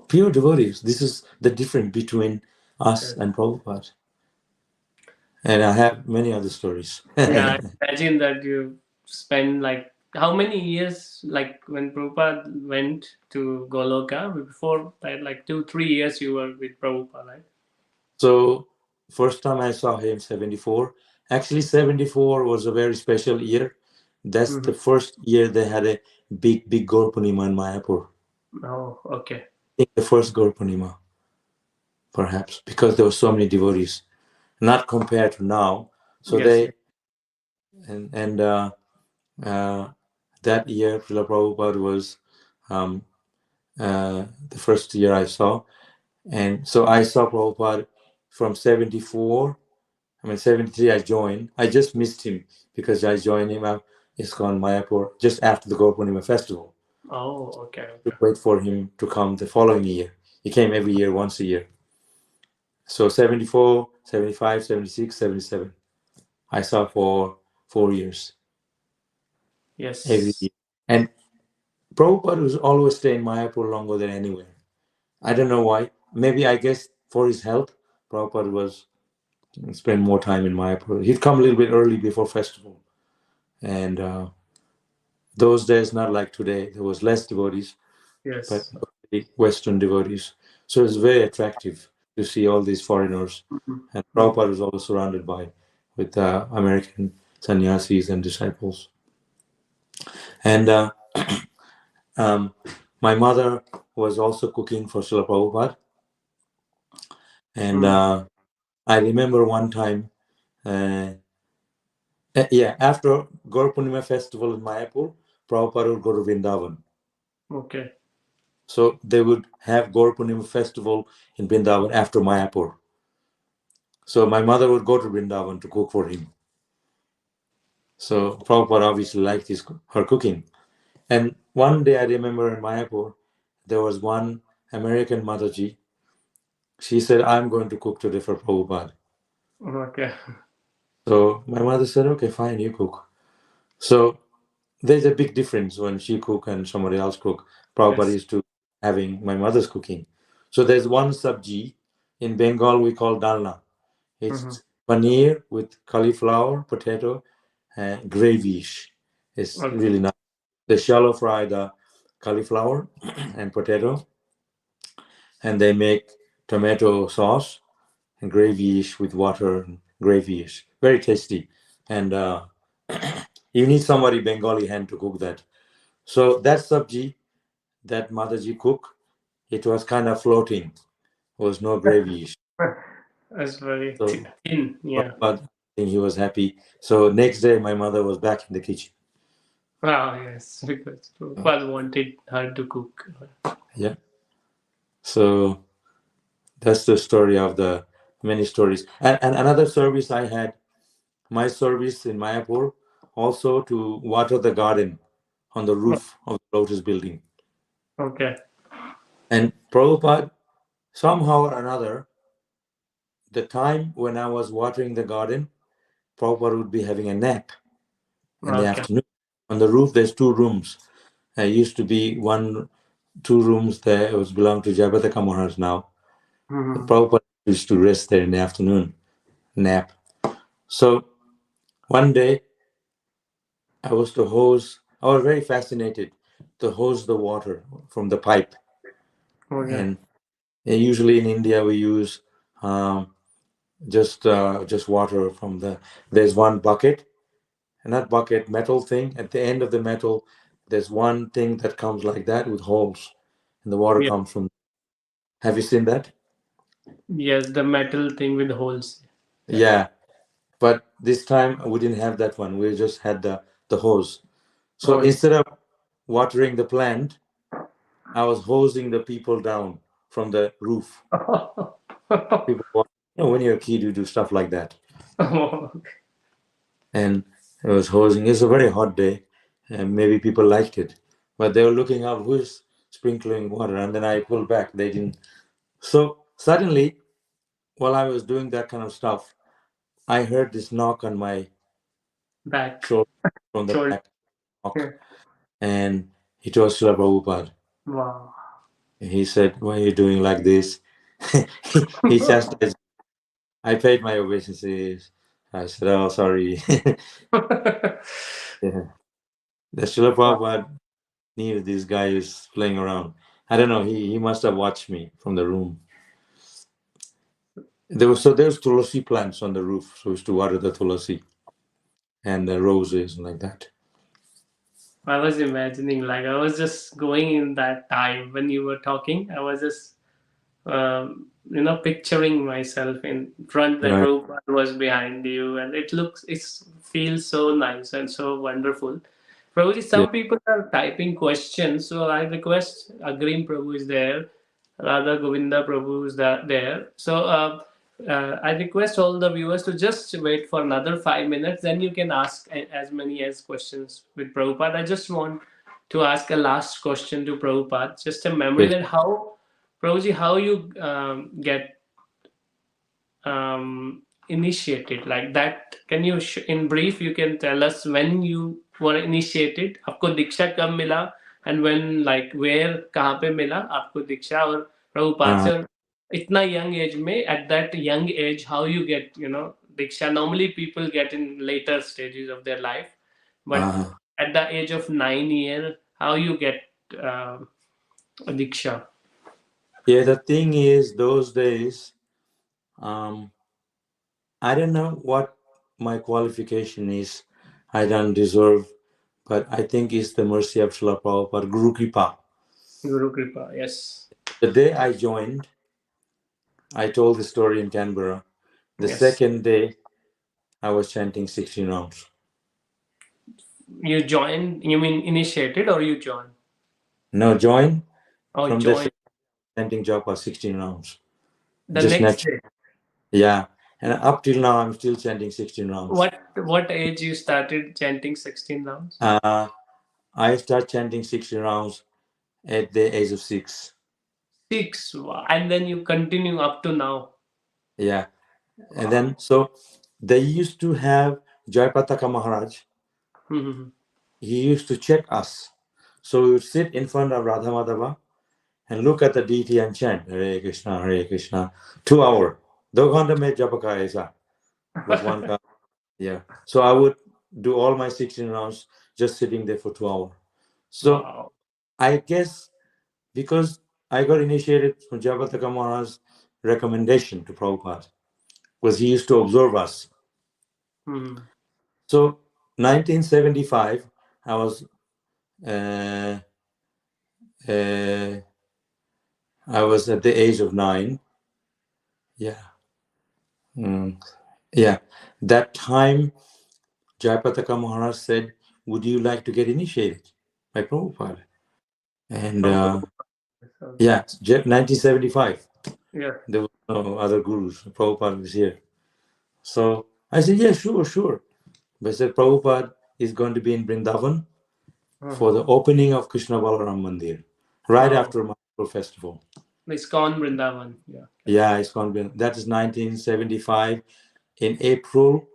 pure devotees, this is the difference between us Yes. and Prabhupada. And I have many other stories. Yeah, I imagine that you spend like how many years, like when Prabhupada went to Goloka, before that, like 2, 3 years you were with Prabhupada, right? So first time I saw him 74. Actually 74 was a very special year. That's Mm-hmm. the first year they had a big Gaur Purnima in Mayapur. Oh, okay. I think the first Gaur Purnima, perhaps, because there were so many devotees, not compared to now. So Yes. they and uh, that year Srila Prabhupada was the first year I saw. And so I saw Prabhupada from 74. 73 I joined. I just missed him because I joined him at ISKCON Mayapur just after the Gaur Purnima festival. Oh, okay, To okay. wait for him to come the following year. He came every year, once a year. So 74, 75, 76, 77. I saw for 4 years every Yes. year. And Prabhupada was always staying in Mayapur longer than anywhere. I don't know why. Maybe I guess for his health, Prabhupada was spend more time in Mayapur. He'd come a little bit early before festival. And those days, not like today, there was less devotees, but Yes. Western devotees. So it's very attractive to see all these foreigners. And Mm-hmm. Prabhupada was always surrounded by with American sannyasis and disciples. And my mother was also cooking for Srila Prabhupada. And Mm. I remember one time, after Gaur Purnima festival in Mayapur, Prabhupada would go to Vrindavan. Okay. So they would have Gaur Purnima festival in Vrindavan after Mayapur. So my mother would go to Vrindavan to cook for him. So Prabhupada obviously liked her cooking. And one day I remember in Mayapur, there was one American Mataji. She said, I'm going to cook today for Prabhupada. Okay. So my mother said, okay, fine, you cook. So there's a big difference when she cook and somebody else cook. Prabhupada Yes. used to having my mother's cooking. So there's one sabji. In Bengal, we call dalna. Mm-hmm. It's paneer with cauliflower, potato, and gravyish. It's Okay. really nice. They shallow fry the cauliflower and potato, and they make tomato sauce and gravyish with water and gravyish. Very tasty. And you need somebody Bengali hand to cook that. So that sabji that Mataji cook, it was kind of floating. There was no gravyish. That's very So thin. Yeah. but I think he was happy. So next day, my mother was back in the kitchen. Wow. Yes. Because Prabhupada wanted her to cook. Yeah. So that's the story of the many stories. And another service I had, my service in Mayapur, also to water the garden on the roof of the Lotus building. Okay. And Prabhupada, somehow or another, the time when I was watering the garden, Prabhupada would be having a nap in the Okay. afternoon. On the roof, there's 2 rooms. There used to be 2 rooms there. It was belonged to Jayabhataka Maharaj now. The Mm-hmm. Prabhupada used to rest there in the afternoon, nap. So one day, I was very fascinated to hose the water from the pipe. Okay. And usually in India we use um, just water from the. There's one bucket, and that bucket metal thing at the end of the metal. There's one thing that comes like that with holes, and the water Yeah. comes from. Have you seen that? Yes, the metal thing with holes. Yeah. Yeah, but this time we didn't have that one. We just had the hose. So Oh. instead of watering the plant, I was hosing the people down from the roof. People, when you're a kid, you do stuff like that. And I was hosing. It's a very hot day, and maybe people liked it, but they were looking up who's sprinkling water, and then I pulled back. They didn't. So suddenly, while I was doing that kind of stuff, I heard this knock on my Back. shoulder from the Shoulder. back knock, Yeah. and it was Srila Prabhupada. Wow. He said, "Why are you doing like this?" He chastised. I paid my obeisances. I said, "Oh, sorry." Yeah. The Srila Wow. Prabhupada knew this guy is playing around. I don't know. He must have watched me from the room. There's tulasi plants on the roof, so we used to water the tulasi and the roses and like that. I was imagining, like, I was just going in that time when you were talking. I was just, picturing myself in front that Right. Prabhupada was behind you, and it feels so nice and so wonderful. Prabhuji, Yeah. some people are typing questions, so I request Agrim Prabhu is there, Radha Govinda Prabhu is there. So I request all the viewers to just wait for another 5 minutes. Then you can ask as many as questions with Prabhupada. I just want to ask a last question to Prabhupada. Just a memory Yes. that how, Prabhuji, how you get initiated like that. Can you in brief you can tell us when you were initiated, आपको दीक्षा कब मिला, and when, like, where, कहाँ पे मिला आपको दीक्षा और Prabhupada Uh, से, और इतना young age में, at that young age, how you get Diksha. Normally people get in later stages of their life, but uh, at the age of 9 year, how you get uh, diksha. yeah. The thing is, those days, um, I don't know what my qualification is. I don't deserve, but I think it's the mercy of Srila Prabhupada, Guru Kripa. Guru Kripa, yes. The day I joined, I told the story in Canberra. The Yes. second day, I was chanting 16 rounds. You joined, you mean initiated, or you joined? No, join Oh, from the joined chanting japa 16 rounds. the Just next natural. day. Yeah. And up till now, I'm still chanting 16 rounds. What age you started chanting 16 rounds? I start chanting 16 rounds at the age of 6. 6. Wow. And then you continue up to now. Yeah. And Wow. then, so they used to have Jayapataka Maharaj. Mhm. He used to check us. So we would sit in front of Radha Madhava and look at the deity and chant Hare Krishna, Hare Krishna. 2 hour. Do ghanta mein japa ka aisa. Bhagwan ka. Yeah. So I would do all my 16 rounds just sitting there for 2 hours. So Wow. I guess because I got initiated from Jayapataka Maharaj's recommendation to Prabhupada, because he used to observe us. Mhm. So 1975, I was uh, uh, I was at the age of 9. Yeah. Yeah. That time, Jayapataka Maharaj said, "Would you like to get initiated by Prabhupada?" And From Prabhupada. Okay. yeah, 1975. Yeah. There were no other gurus. Prabhupada was here. So I said, "Yeah, sure, sure." But I said, Prabhupada is going to be in Vrindavan for Uh-huh. the opening of Krishna Balaram Mandir right Wow. after Mahapur festival. ISKCON Vrindavan. Yeah. Yeah, it's going to be, that is 1975 in April,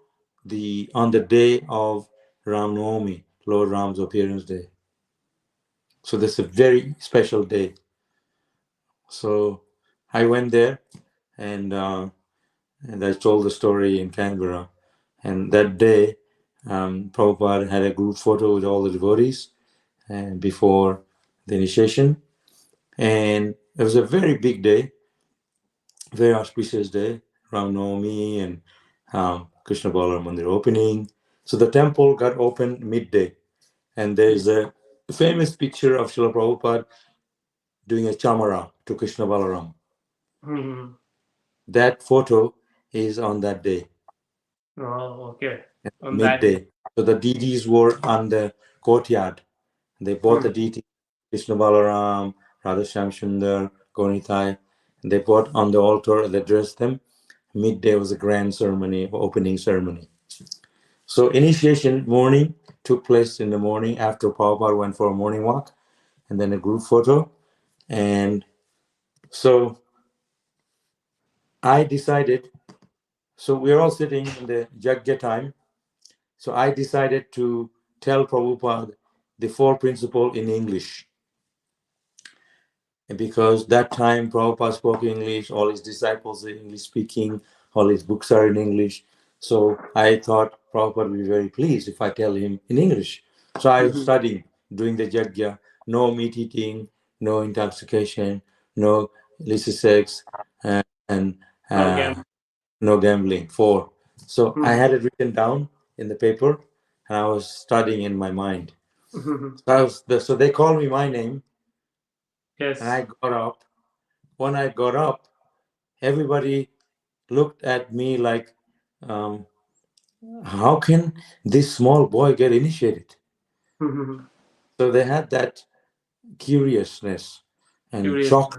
on the day of Ram Navami, Lord Ram's appearance day. So that's a very special day. So I went there and I told the story in Canberra. And that day, Prabhupada had a group photo with all the devotees and before the initiation. And it was a very big day, very auspicious day, Ram Navami and Krishna Balaram Mandir opening. So the temple got opened midday, and there's a famous picture of Srila Prabhupada doing a chamara to Krishna Balaram. Mm-hmm. That photo is on that day, Oh, okay. On that day. midday. So the deities were on the courtyard. They brought the deity, Krishna Balaram, Radha Shyam Sundar, Gaunitai. They brought on the altar, they dressed them. Midday was a grand ceremony, opening ceremony. So initiation morning took place in the morning after Prabhupada went for a morning walk, and then a group photo. And so I decided, so we are all sitting in the Jagya time. So I decided to tell Prabhupada the four principles in English. And because that time Prabhupada spoke English, all his disciples are English speaking, all his books are in English. So I thought Prabhupada would be very pleased if I tell him in English. So I studied doing the Jagya, no meat eating, no intoxication, no illicit sex, and Okay. no gambling. Four. So I had it written down in the paper, and I was studying in my mind. So they called me my name, and I Yes. got up. When I got up, everybody looked at me like, how can this small boy get initiated? So they had that curiousness and Curious. shock.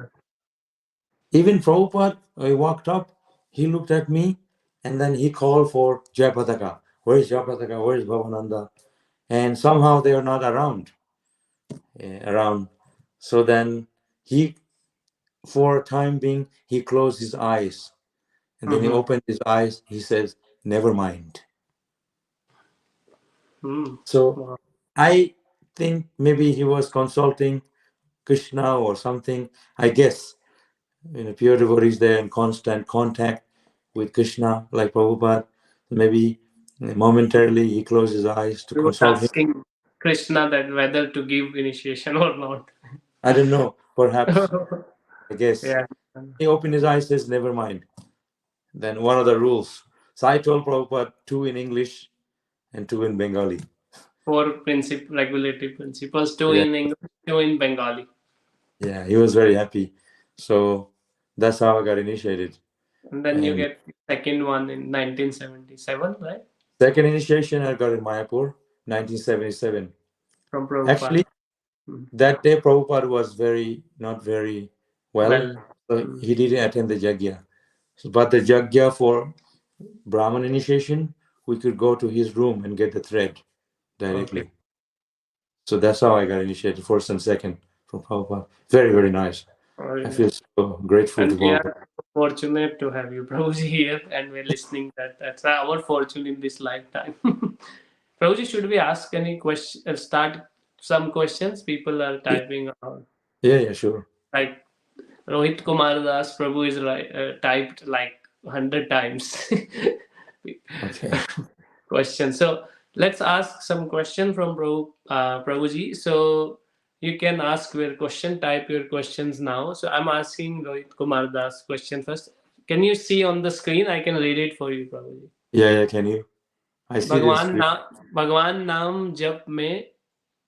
Even Prabhupada, he walked up, he looked at me, and then he called for Jayapataka. Where is Jayapataka? Where is Bhavananda? And somehow they are not around. So then he, for a time being, he closed his eyes. And then he opened his eyes. He says, never mind. So Wow. I think maybe he was consulting Krishna or something. I guess pure devotees there in constant contact with Krishna, like Prabhupada. Maybe momentarily he closed his eyes to He was consult him. asking Krishna that whether to give initiation or not. I don't know. Perhaps. I guess Yeah. he opened his eyes. Says, never mind. Then one of the rules. So I told Prabhupada two in English and two in Bengali. Four regulatory principles, two Yeah, in English, two in Bengali. yeah. He was very happy. So that's how I got initiated. And then you And get the second one in 1977, right? second initiation I got in Mayapur, 1977. From Prabhupada. Actually, that day Prabhupada was not very well, Well, so he didn't attend the Jagya. But the Jagya for Brahman initiation, we could go to his room and get the thread okay. directly. So that's how I got initiated, first and second from Prabhupada. Very, very nice. Oh, I yeah. feel so grateful to And we Prabhupada. are fortunate to have you, Prabhuji, here, and we're listening. That's our fortune in this lifetime. Prabhuji, should we ask any question? Start some questions. People are typing out. Yeah, yeah, sure. Like Rohit Kumar Das, Prabhu is typed like 100 times. Okay. Question. So let's ask some question from Prabhuji. So you can ask your question, type your questions now. So I'm asking Rohit Kumar Das question first. Can you see on the screen? I can read it for you, Prabhuji. Yeah, yeah, can you? I see this. भगवान नाम जप में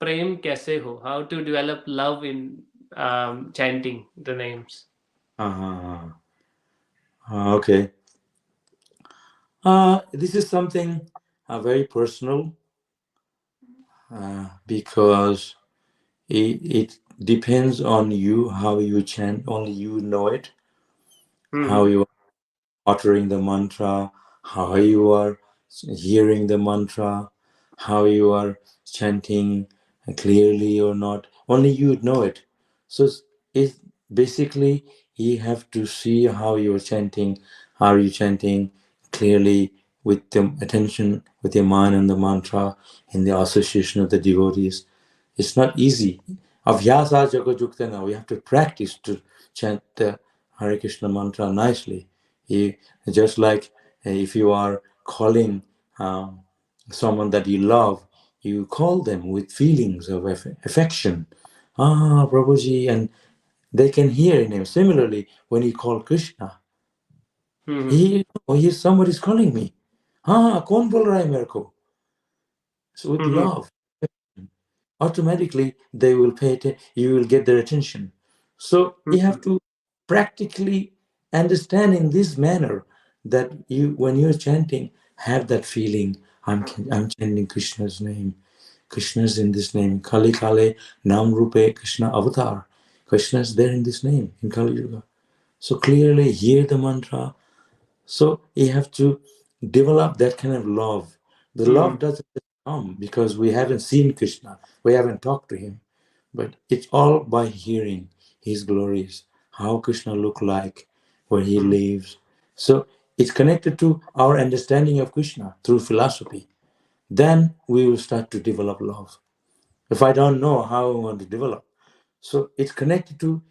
प्रेम कैसे हो? How to develop love in chanting the names? Uh, okay. This is something very personal because it depends on you how you chant. Only you know it. How Hmm. you are uttering the mantra, how you are hearing the mantra, how you are chanting clearly or not. Only you know it. So it basically you have to see how you are chanting. How are you chanting clearly with the attention, with your mind on the mantra, in the association of the devotees. It's not easy. Abhyasa jagajuktana. We have to practice to chant the Hare Krishna mantra nicely. Just like if you are calling someone that you love, you call them with feelings of affection. Ah, Prabhuji, and They can hear in him. Similarly, when you call Krishna, somebody's calling me. हाँ कौन बोल रहा है मेरे को? So with love, automatically they will pay attention. You will get their attention. So you have to practically understand in this manner that you, when you're chanting, have that feeling. I'm chanting Krishna's name. Krishna's in this name. Kali Kale Nam Rupe Krishna Avatar. Krishna's there in this name in Kali Yuga. So clearly hear the mantra. So you have to develop that kind of love. The love doesn't come because we haven't seen Krishna, we haven't talked to him, but it's all by hearing his glories, how Krishna look like, where he lives. So it's connected to our understanding of Krishna through philosophy. Then we will start to develop love. If I don't know how I want to develop, so it's connected to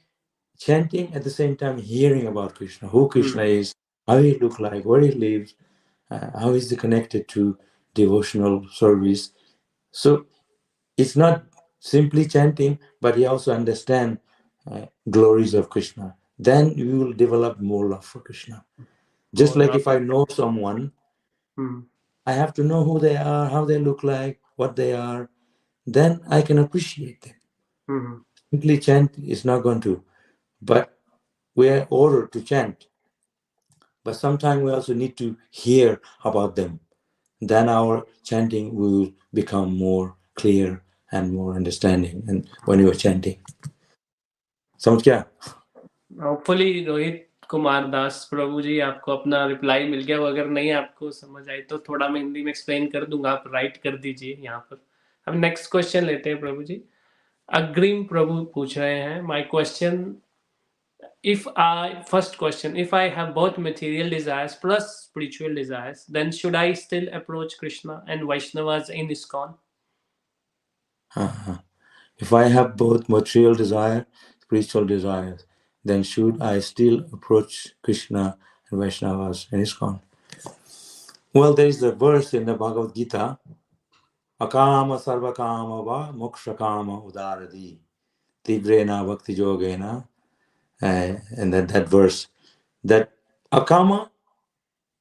chanting at the same time hearing about Krishna, who Krishna is, how he look like, where he lives, how is he connected to devotional service. So it's not simply chanting, but you also understand glories of Krishna. Then you will develop more love for Krishna. Just like if I know someone, I have to know who they are, how they look like, what they are. Then I can appreciate them. Simply chant is not going to. But we are ordered to chant. But sometimes we also need to hear about them. Then our chanting will become more clear and more understanding. And when you are chanting, समझ क्या? Hopefully Rohit Kumar Das प्रभु जी आपको अपना reply मिल गया। वो अगर नहीं आपको समझ आई तो थोड़ा मैं हिंदी में एक्सप्लेन कर दूंगा, आप राइट कर दीजिए यहाँ पर। अब नेक्स्ट क्वेश्चन लेते हैं प्रभु जी। अग्रिम प्रभु पूछ रहे हैं, my question, first question, if I have both material desires plus spiritual desires, then should I still approach Krishna and Vaishnavas in ISKCON? If I have both material desire, spiritual desires, then should I still approach Krishna and Vaishnavas in ISKCON? Well, there is a verse in the Bhagavad Gita, Akama sarvakama va mokshakama udaradi tivrena bhakti yogena, and that verse, that akama,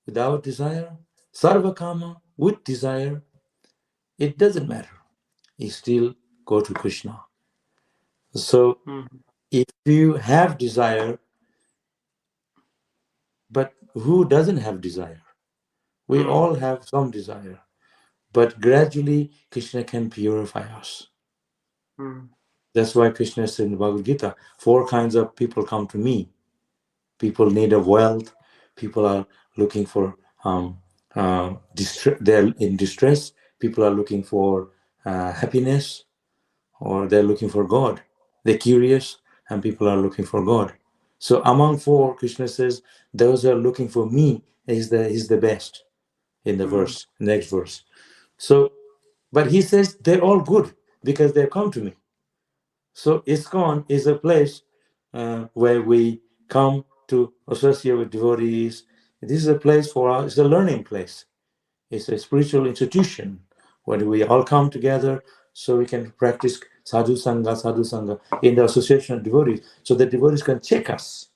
without desire, sarvakama, with desire, it doesn't matter. You still go to Krishna. So if you have desire, but who doesn't have desire? We all have some desire, but gradually Krishna can purify us. That's why Krishna said in the Bhagavad Gita, 4 kinds of people come to me. People need of wealth. People are looking for, they're in distress. People are looking for happiness, or they're looking for God. They're curious, and people are looking for God. So among 4, Krishna says, those who are looking for me is the best in the verse, next verse. So, but he says they're all good because they come to me. So ISKCON is a place where we come to associate with devotees. This is a place for us, it's a learning place. It's a spiritual institution where we all come together so we can practice sadhu sangha in the association of devotees, so the devotees can check us.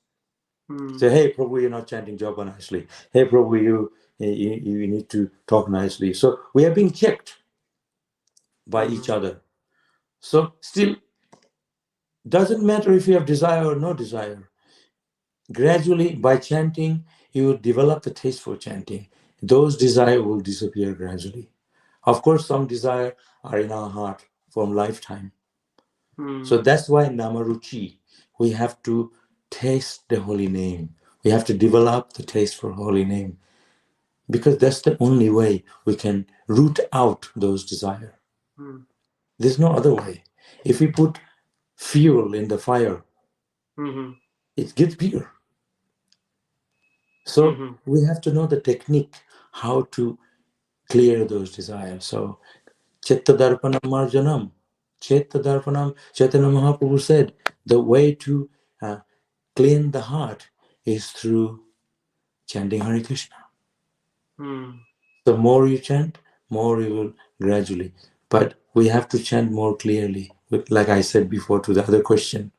Say, hey, Prabhu, you're not chanting japa nicely. Hey, Prabhu, you need to talk nicely. So we are being checked by each other. So still, doesn't matter if you have desire or no desire. Gradually, by chanting, you will develop the taste for chanting. Those desires will disappear gradually. Of course, some desire are in our heart from lifetime. So that's why Namaruchi, we have to taste the holy name. We have to develop the taste for holy name, because that's the only way we can root out those desires. There's no other way. If we put fuel in the fire, it gets bigger. So we have to know the technique, how to clear those desires. So Chitta Darpanam Marjanam, Chitta Darpanam, Chaitanya Mahaprabhu said, the way to clean the heart is through chanting Hare Krishna. The more you chant, more you will gradually. But we have to chant more clearly. Like I said before to the other question,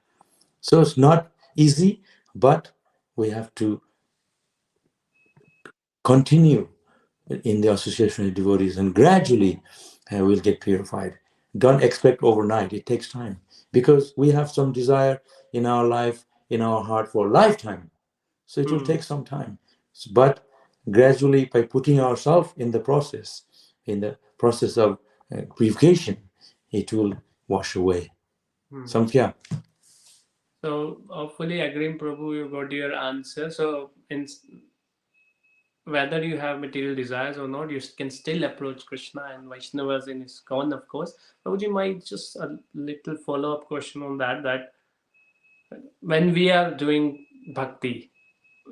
So it's not easy, but we have to continue in the association of devotees, and gradually we'll get purified. Don't expect overnight. It takes time because we have some desire in our life, in our heart for a lifetime. So it will Hmm. take some time. But gradually, by putting ourselves in the process of purification, it will wash away. Hmm. Samkhya. So hopefully, agreeing, Prabhu, you got your answer. So in whether you have material desires or not, you can still approach Krishna and Vaishnavas in ISKCON, of course. Prabhuji, might just a little follow-up question on that. That when we are doing bhakti,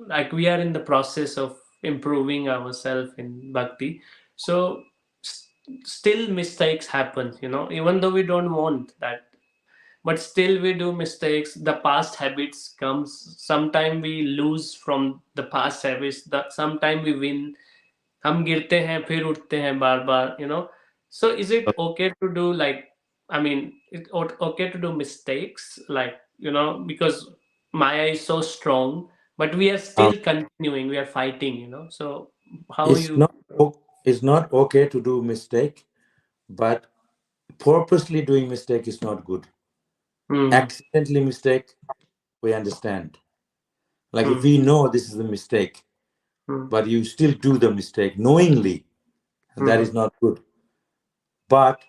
like we are in the process of improving ourselves in bhakti, so still mistakes happen. Even though we don't want that, but still we do mistakes. The past habits comes. Sometimes we lose from the past habits. That sometimes we win. हम गिरते हैं फिर उठते हैं बार बार. So is it okay to do, like, I mean, it okay to do mistakes, like, because Maya is so strong, but we are Um, still continuing, we are fighting. So how it's you. not it's not okay to do mistake, but purposely doing mistake is not good. Hmm. Accidentally mistake, we understand. Like if Hmm. we know this is a mistake, Hmm. but you still do the mistake knowingly, that Hmm. is not good. But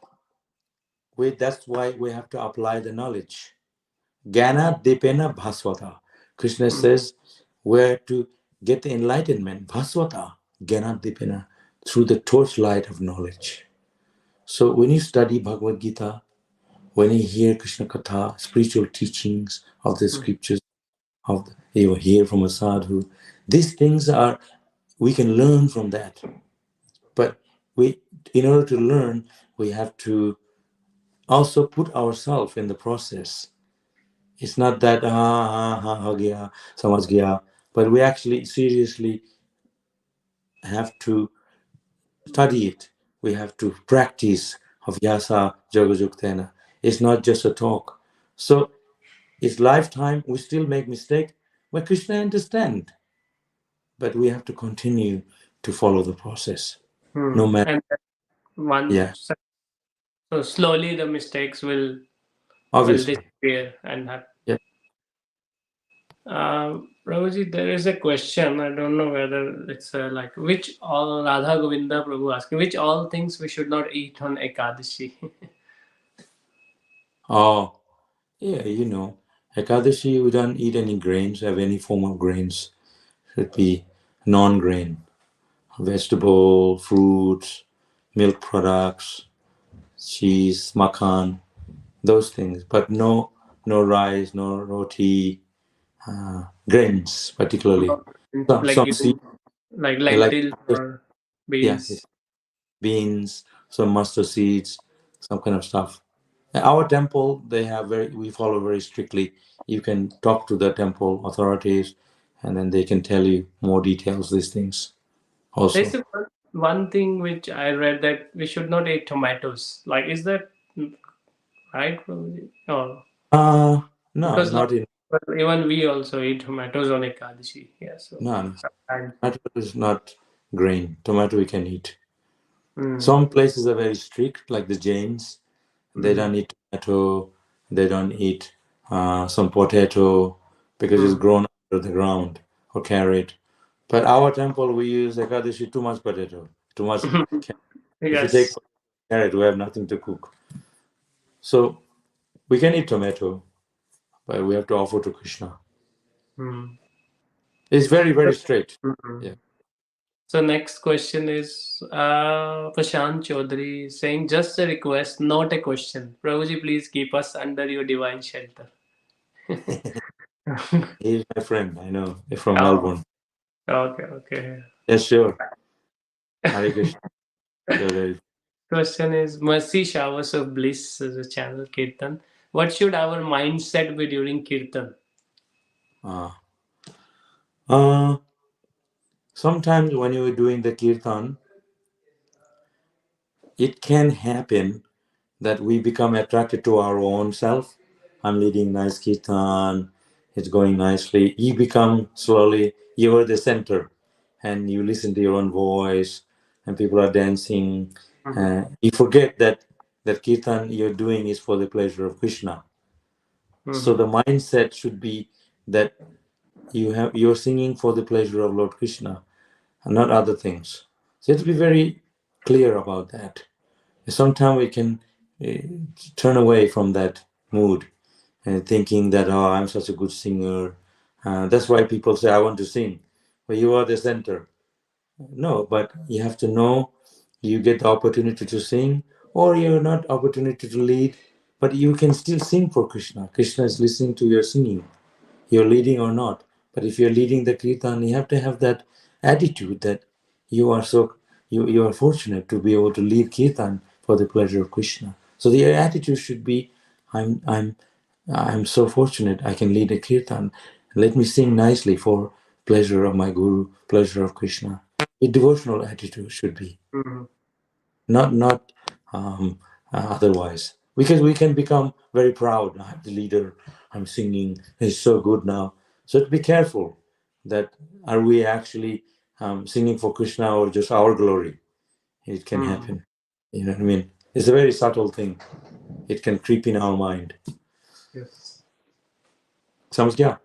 that's why we have to apply the knowledge. Jnana dipena bhaswata. Krishna Hmm. says where to get the enlightenment. Bhaswata, jnana dipena, through the torchlight of knowledge. So when you study Bhagavad Gita, when you hear Krishna Katha, spiritual teachings of the Hmm. scriptures, you hear from a sadhu, these things are, we can learn from that. But in order to learn, we have to also put ourselves in the process. It's not that ha gaya, samajh gaya, but we actually seriously have to study it. We have to practice havyasa jagajuktena. It's not just a talk. So it's lifetime. We still make mistake, but Krishna understand. But we have to continue to follow the process, no Hmm. matter. And one, Yeah, so slowly the mistakes will obviously. disappear and have. Yeah. Prabhuji, there is a question. I don't know whether it's like which all Radha Govinda Prabhu asking which all things we should not eat on Ekadashi. Oh, yeah. Ekadashi, we don't eat any grains. Have any form of grains. Should be non-grain, vegetable, fruits, milk products, cheese, makan, those things. But no rice, no roti, grains particularly. Some seed, Legume, like like lentils or yeah, beans. beans, some mustard seeds, some kind of stuff. Our temple, we follow very strictly. You can talk to the temple authorities, and then they can tell you more details. These things There's also. one thing which I read that we should not eat tomatoes. Like, is that right, Prabhuji? Or No, because like, not in. but even we also eat tomatoes on Ekadashi. Yeah, so No. sometimes. Tomato is not grain. Tomato we can eat. Hmm. Some places are very strict, like the Jains. They Hmm. don't eat tomato. They don't eat some potato because it's Hmm. grown under the ground, or carrot. But our temple, we use Ekadashi too much potato, too much. If you take Yes. carrot, we have nothing to cook. So we can eat tomato, but we have to offer to Krishna. Hmm. It's very, very straight. Mhm. Yeah. So next question is Prashant Chaudhary saying just a request, not a question. Prabhuji, please keep us under your divine shelter. He's my friend, I know, from Oh, Melbourne. okay, okay. Yes, sure. Hare Krishna. You're very. Question is Mercy Showers of Bliss as a channel Kirtan. What should our mindset be during Kirtan? Uh, uh, Sometimes when you're doing the kirtan, it can happen that we become attracted to our own self. I'm leading nice kirtan, it's going nicely. You become slowly, you are the center, and you listen to your own voice, and people are dancing. You forget that kirtan you're doing is for the pleasure of Krishna. So the mindset should be that you're singing for the pleasure of Lord Krishna and not other things. So you have to be very clear about that. Sometimes we can turn away from that mood and thinking that, oh, I'm such a good singer. That's why people say, I want to sing. Well, you are the center. No, but you have to know you get the opportunity to sing, or you're not opportunity to lead, but you can still sing for Krishna. Krishna is listening to your singing. You're leading or not. But if you're leading the kirtan, you have to have that attitude that you are you are fortunate to be able to lead kirtan for the pleasure of Krishna. So the attitude should be, I'm so fortunate I can lead a kirtan. Let me sing nicely for pleasure of my guru, pleasure of Krishna. A devotional attitude should be, not otherwise. Because we can become very proud. I'm the leader. I'm singing. It's so good now. So be careful that are we actually singing for Krishna or just our glory? It can happen. You know what I mean? It's a very subtle thing. It can creep in our mind. Yes. समझ गया?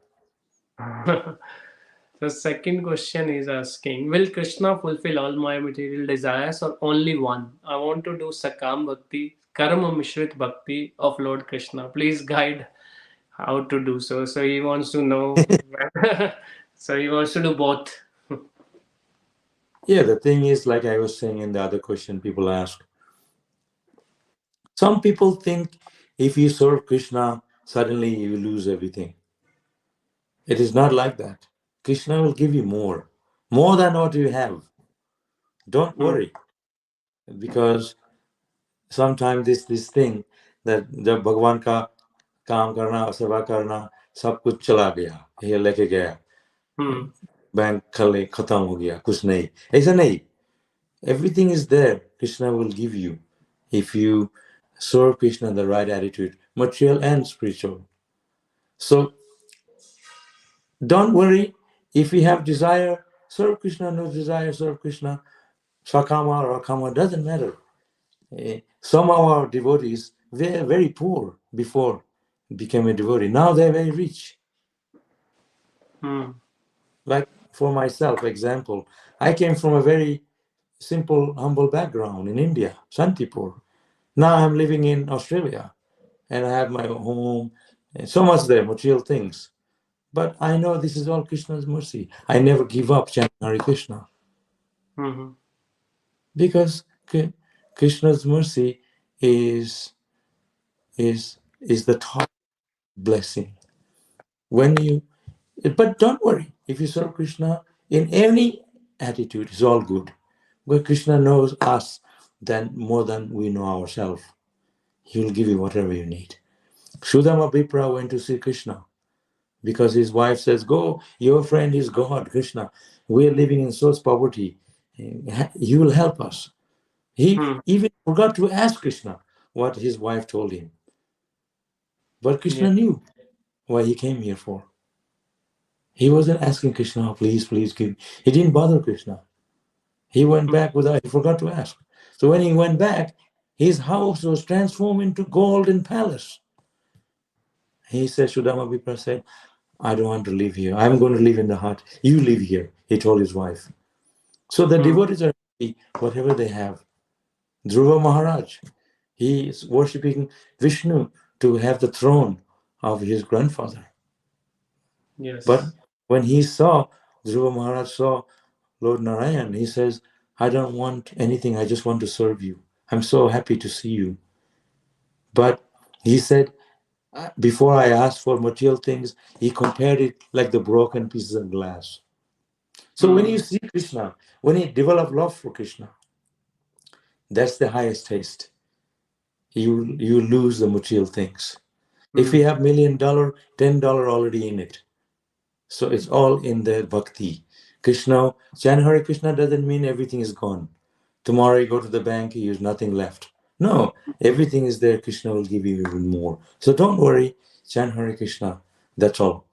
The second question is asking, will Krishna fulfill all my material desires or only one? I want to do Sakam Bhakti, Karma Mishrit Bhakti of Lord Krishna. Please guide how to do so. So he wants to know. So he wants to do both. Yeah, the thing is, like I was saying in the other question people ask, some people think if you serve Krishna, suddenly you lose everything. It is not like that. Krishna will give you more than what you have. Don't worry, because sometimes this thing that जब भगवान का काम करना सेवा करना सब कुछ चला गया, ये लेके गया, बैंक खाली खत्म हो गया, कुछ नहीं, ऐसा नहीं. Everything is there. Krishna will give you if you serve Krishna in the right attitude, material and spiritual. So don't worry if you have desire, serve Krishna. No desire, serve Krishna. Sakama or Akama, doesn't matter. Some of our devotees were very poor before became a devotee. Now they're very rich. Like for myself, example, I came from a very simple, humble background in India, Shantipur. Now I'm living in Australia and I have my home, and so much there, material things. But I know this is all Krishna's mercy. I never give up chanting Hare Krishna. Because Krishna's mercy is the top blessing. When you, but don't worry, if you serve Krishna in any attitude, it's all good. But Krishna knows us more than we know ourselves. He will give you whatever you need. Sudama Vipra went to see Krishna because his wife says, go, your friend is God, Krishna. We are living in such poverty. He will help us. He even forgot to ask Krishna what his wife told him. But Krishna knew what he came here for. He wasn't asking Krishna, please, please give. He didn't bother Krishna. He went back he forgot to ask. So when he went back, his house was transformed into golden palace. He said, Sudama Vipra said, I don't want to live here. I'm going to live in the hut. You live here, he told his wife. So the devotees are happy, whatever they have. Dhruva Maharaj, he is worshipping Vishnu to have the throne of his grandfather. Yes. But when he saw, Dhruva Maharaj saw Lord Narayan, he says, I don't want anything, I just want to serve you. I'm so happy to see you. But he said, before I asked for material things, he compared it like the broken pieces of glass. So when you see Krishna, when you develop love for Krishna, that's the highest taste. You lose the material things. If you have $1 million, $10 already in it. So it's all in the bhakti. Krishna, chant Hare Krishna doesn't mean everything is gone. Tomorrow you go to the bank, you use nothing left. No, everything is there. Krishna will give you even more. So don't worry. chant Hare Krishna. That's all.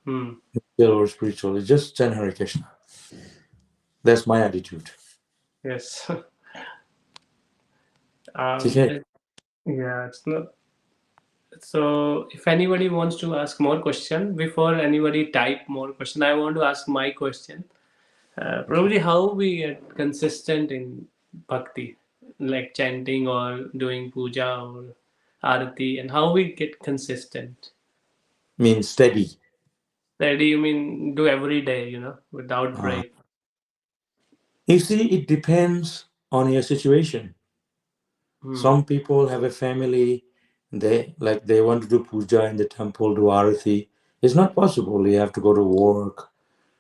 Hmm. Material or spiritual, it's just chant Hare Krishna. That's my attitude. Yes. Okay. Yeah, it's not. So, if anybody wants to ask more question, before anybody type more question, I want to ask my question. Okay. Probably how we get consistent in bhakti, like chanting or doing puja or arati, and how we get consistent. Means steady. That you mean do every day, without Uh, break. you see, it depends on your situation. Hmm. Some people have a family, they want to do puja in the temple, do arati. It's not possible. You have to go to work.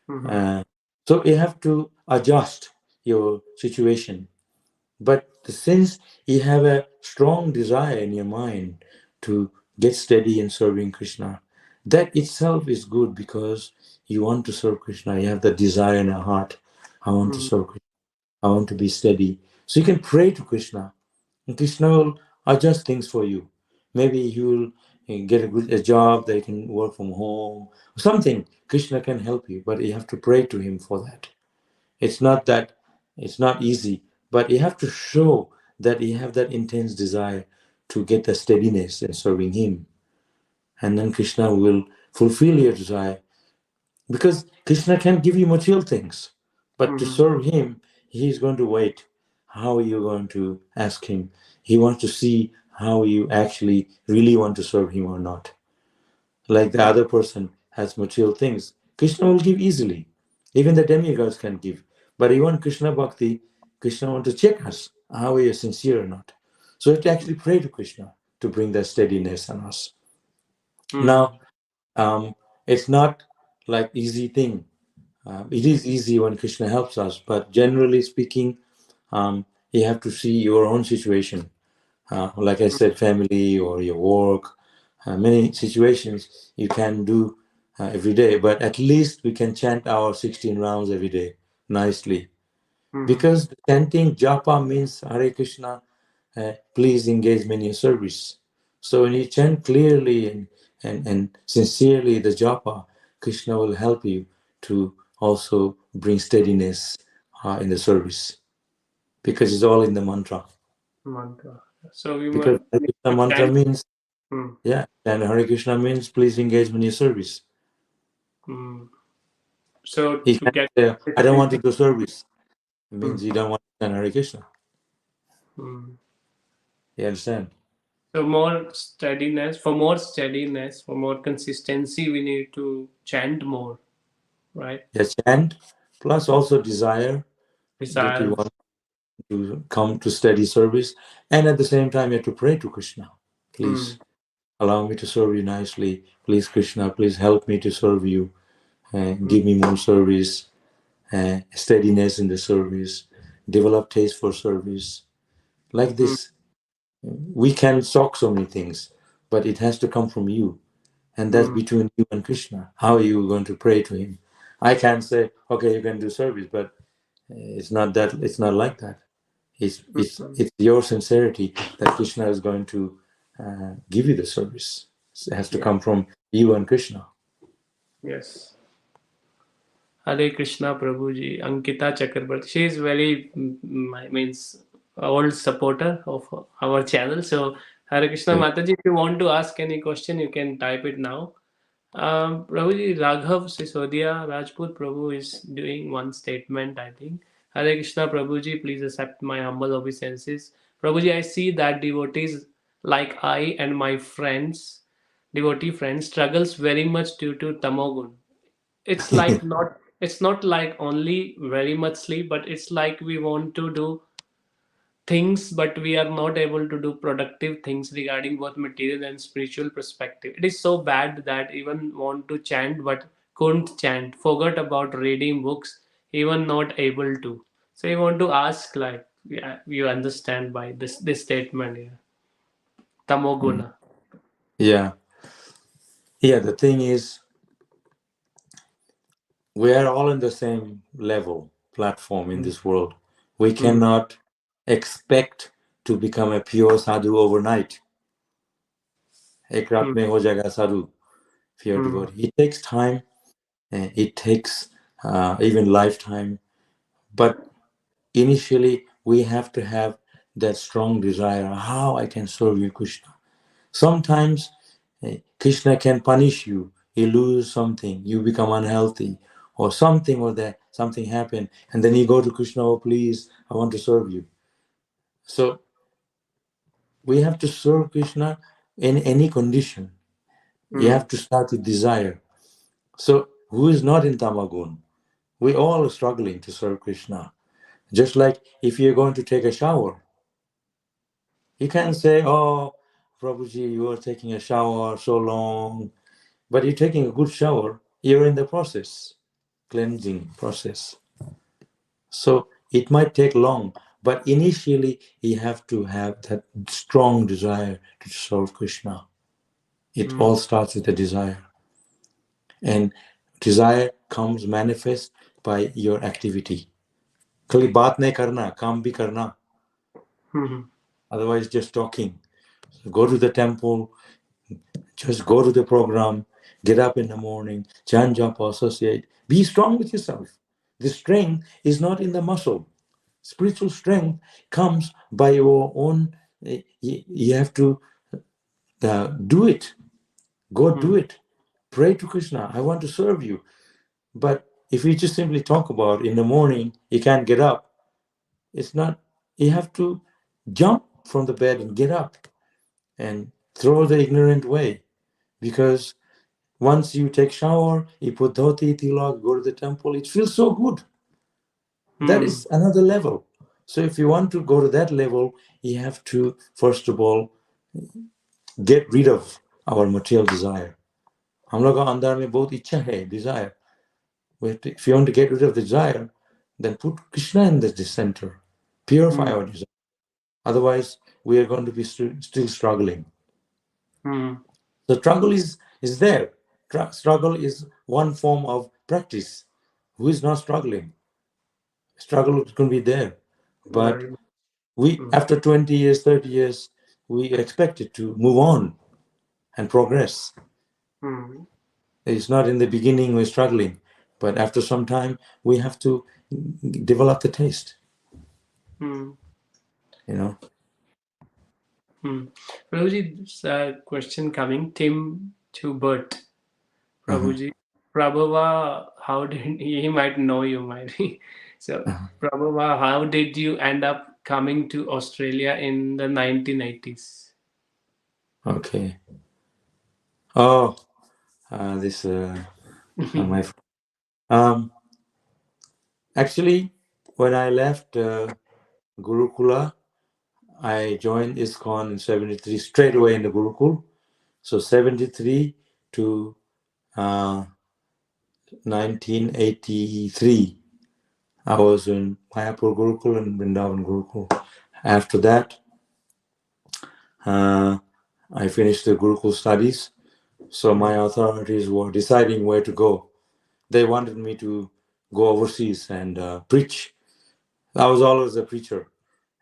Hmm. Uh, so you have to adjust your situation. But since you have a strong desire in your mind to get steady in serving Krishna, that itself is good because you want to serve Krishna. You have the desire in your heart. I want to Hmm. serve Krishna. I want to be steady. So you can pray to Krishna. And Krishna will adjust things for you. Maybe you'll get a job that you can work from home. Something Krishna can help you, but you have to pray to him for that. It's not easy, but you have to show that you have that intense desire to get the steadiness in serving him. And then Krishna will fulfill your desire because Krishna can give you material things, but to Hmm. serve him, he's going to wait. How are you going to ask him? He wants to see how you actually really want to serve him or not. Like the Yeah. other person has material things, Krishna will give easily. Even the demigods can give. But even Krishna Bhakti, Krishna wants to check us, how we are sincere or not. So we have to actually pray to Krishna to bring that steadiness on us. Hmm. Now, it's not like easy thing. It is easy when Krishna helps us, but generally speaking, you have to see your own situation. Like I said, family or your work, many situations you can do every day, but at least we can chant our 16 rounds every day nicely. Hmm. Because chanting japa means Hare Krishna, please engage me in your service. So when you chant clearly and sincerely the japa, Krishna will help you to also bring steadiness in the service because it's all in the mantra. Mantra. So we Because must Hare need Krishna to mantra chant. means, Hmm. yeah, and Hare Krishna means please engage me in your service. Hmm. So He to can't get say, I don't want to consistent. do service. It Hmm. means you don't want to chant Hare Krishna. Hmm. You understand? So for more consistency, we need to chant more, right? Yeah, chant plus also desire that you Desire. want to come to steady service. And at the same time, you have to pray to Krishna. Hmm. Please allow me to serve you nicely. Please, Krishna, please help me to serve you and Hmm. give me more service, steadiness in the service, develop taste for service. Like Hmm. this, we can talk so many things, but it has to come from you. And that's Hmm. between you and Krishna. How are you going to pray to him? I can't say, okay, you can do service, but it's not like that. Hmm. It's your sincerity that Krishna is going to give you the service. It has to Yeah. come from you and Krishna. Yes. Hare Krishna Prabhuji, Ankita Chakrabarti. She is very, means, old supporter of our channel. So, Hare Krishna Okay. Mataji, if you want to ask any question, you can type it now. Prabhuji, Raghav Sisodia Rajput Prabhu is doing one statement, I think. Hare Krishna Prabhuji, please accept my humble obeisances. Prabhuji, I see that devotees like I and my friends, devotee friends, struggles very much due to tamogun. It's not like only very much sleep, but it's like we want to do things but we are not able to do productive things regarding both material and spiritual perspective. It is so bad that even want to chant but couldn't chant, forgot about reading books, even not able to. So I want to ask, like, yeah, you understand by this statement here, Mm. tamoguna. Yeah. Yeah. The thing is, we are all in the same level platform in Hmm. this world. We Hmm. cannot expect to become a pure sadhu overnight. ek raat mein ho jayega sadhu, if you are devotee. It takes time, and it takes even lifetime, but initially we have to have that strong desire, how I can serve you, Krishna. Sometimes Krishna can punish you, you lose something, you become unhealthy, or that something happened, and then you go to Krishna, oh please, I want to serve you. So we have to serve Krishna in any condition. You have to start with desire. So who is not in Tamagun? We all are struggling to serve Krishna. Just like if you're going to take a shower, you can't say, oh, Prabhuji, you are taking a shower so long. But you're taking a good shower, you're in the process, cleansing process. So it might take long, but initially you have to have that strong desire to serve Krishna. It all starts with a desire. And desire comes manifest by your activity. खाली बात नहीं करना, काम भी करना. Otherwise, just talking. So go to the temple, just go to the program, get up in the morning, chant, jump, associate. Be strong with yourself. The strength is not in the muscle. Spiritual strength comes by your own. You have to do it. Go do it. Pray to Krishna. I want to serve you. But if you just simply talk about in the morning, you can't get up. It's not. You have to jump from the bed and get up and throw the ignorant way. Because once you take shower, you put dhoti, tilak, go to the temple, it feels so good. That is another level. So if you want to go to that level, you have to, first of all, get rid of our material desire. हम लोग का अंदर में बहुत इच्छा है, desire. If you want to get rid of the desire, then put Krishna in the center. Purify our desire. Otherwise, we are going to be still struggling. The struggle is there. Struggle is one form of practice. Who is not struggling? Struggle is going to be there. But we, after 20 years, 30 years, we are expected to move on and progress. It's not in the beginning we're struggling, but after some time, we have to develop the taste. You know? Prabhuji, this question coming, Tim to Bert. Prabhuji, Prabhava, how did he might know you might be. So, Prabhava, how did you end up coming to Australia in the 1980s? Okay. Oh, this my actually, when I left Gurukula, I joined ISKCON in 73 straight away in the Gurukul. So 73 to 1983, I was in Mayapur Gurukul and Vrindavana Gurukul. After that, I finished the Gurukul studies. So my authorities were deciding where to go. They wanted me to go overseas and preach. I was always a preacher,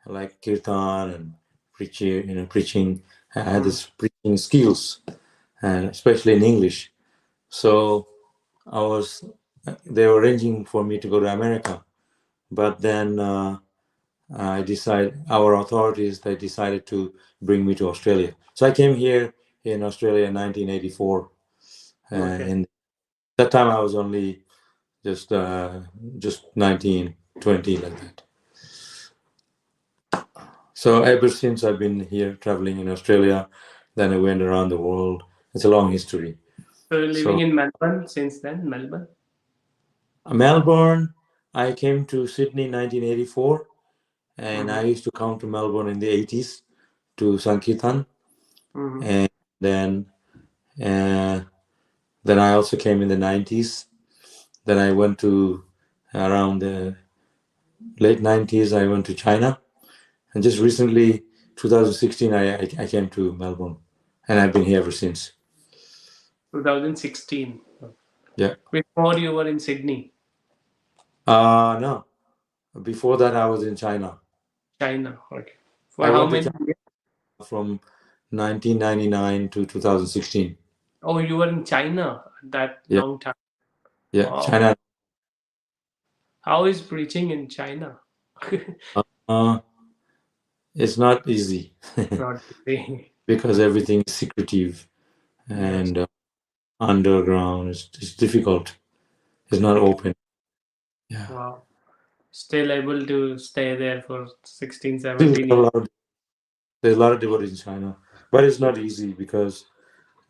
like Kirtan and preaching. I had this preaching skills, and especially in English. So they were arranging for me to go to America. But then our authorities, they decided to bring me to Australia. So I came here in Australia in 1984. And that time I was only just 19, 20, like that. So ever since I've been here traveling in Australia, then I went around the world. It's a long history. So living in Melbourne since then, Melbourne? Melbourne, I came to Sydney in 1984, and I used to come to Melbourne in the 80s to Sankirtan. And then I also came in the 90s. Then I went to around the late 90s, I went to China. And just recently, 2016, I came to Melbourne. And I've been here ever since. 2016. Yeah. Before you were in Sydney? No. Before that, I was in China. China, okay. For how many years? From 1999 to 2016. Oh, you were in China that Yeah, long time. yeah. Wow. China. How is preaching in China? Uh, it's not easy Not easy. because everything is secretive Yes. and underground. It's difficult. It's not open. Yeah. Wow. Still able to stay there for 16, Still, 17 years. there's a lot of devotees in China, but it's not easy because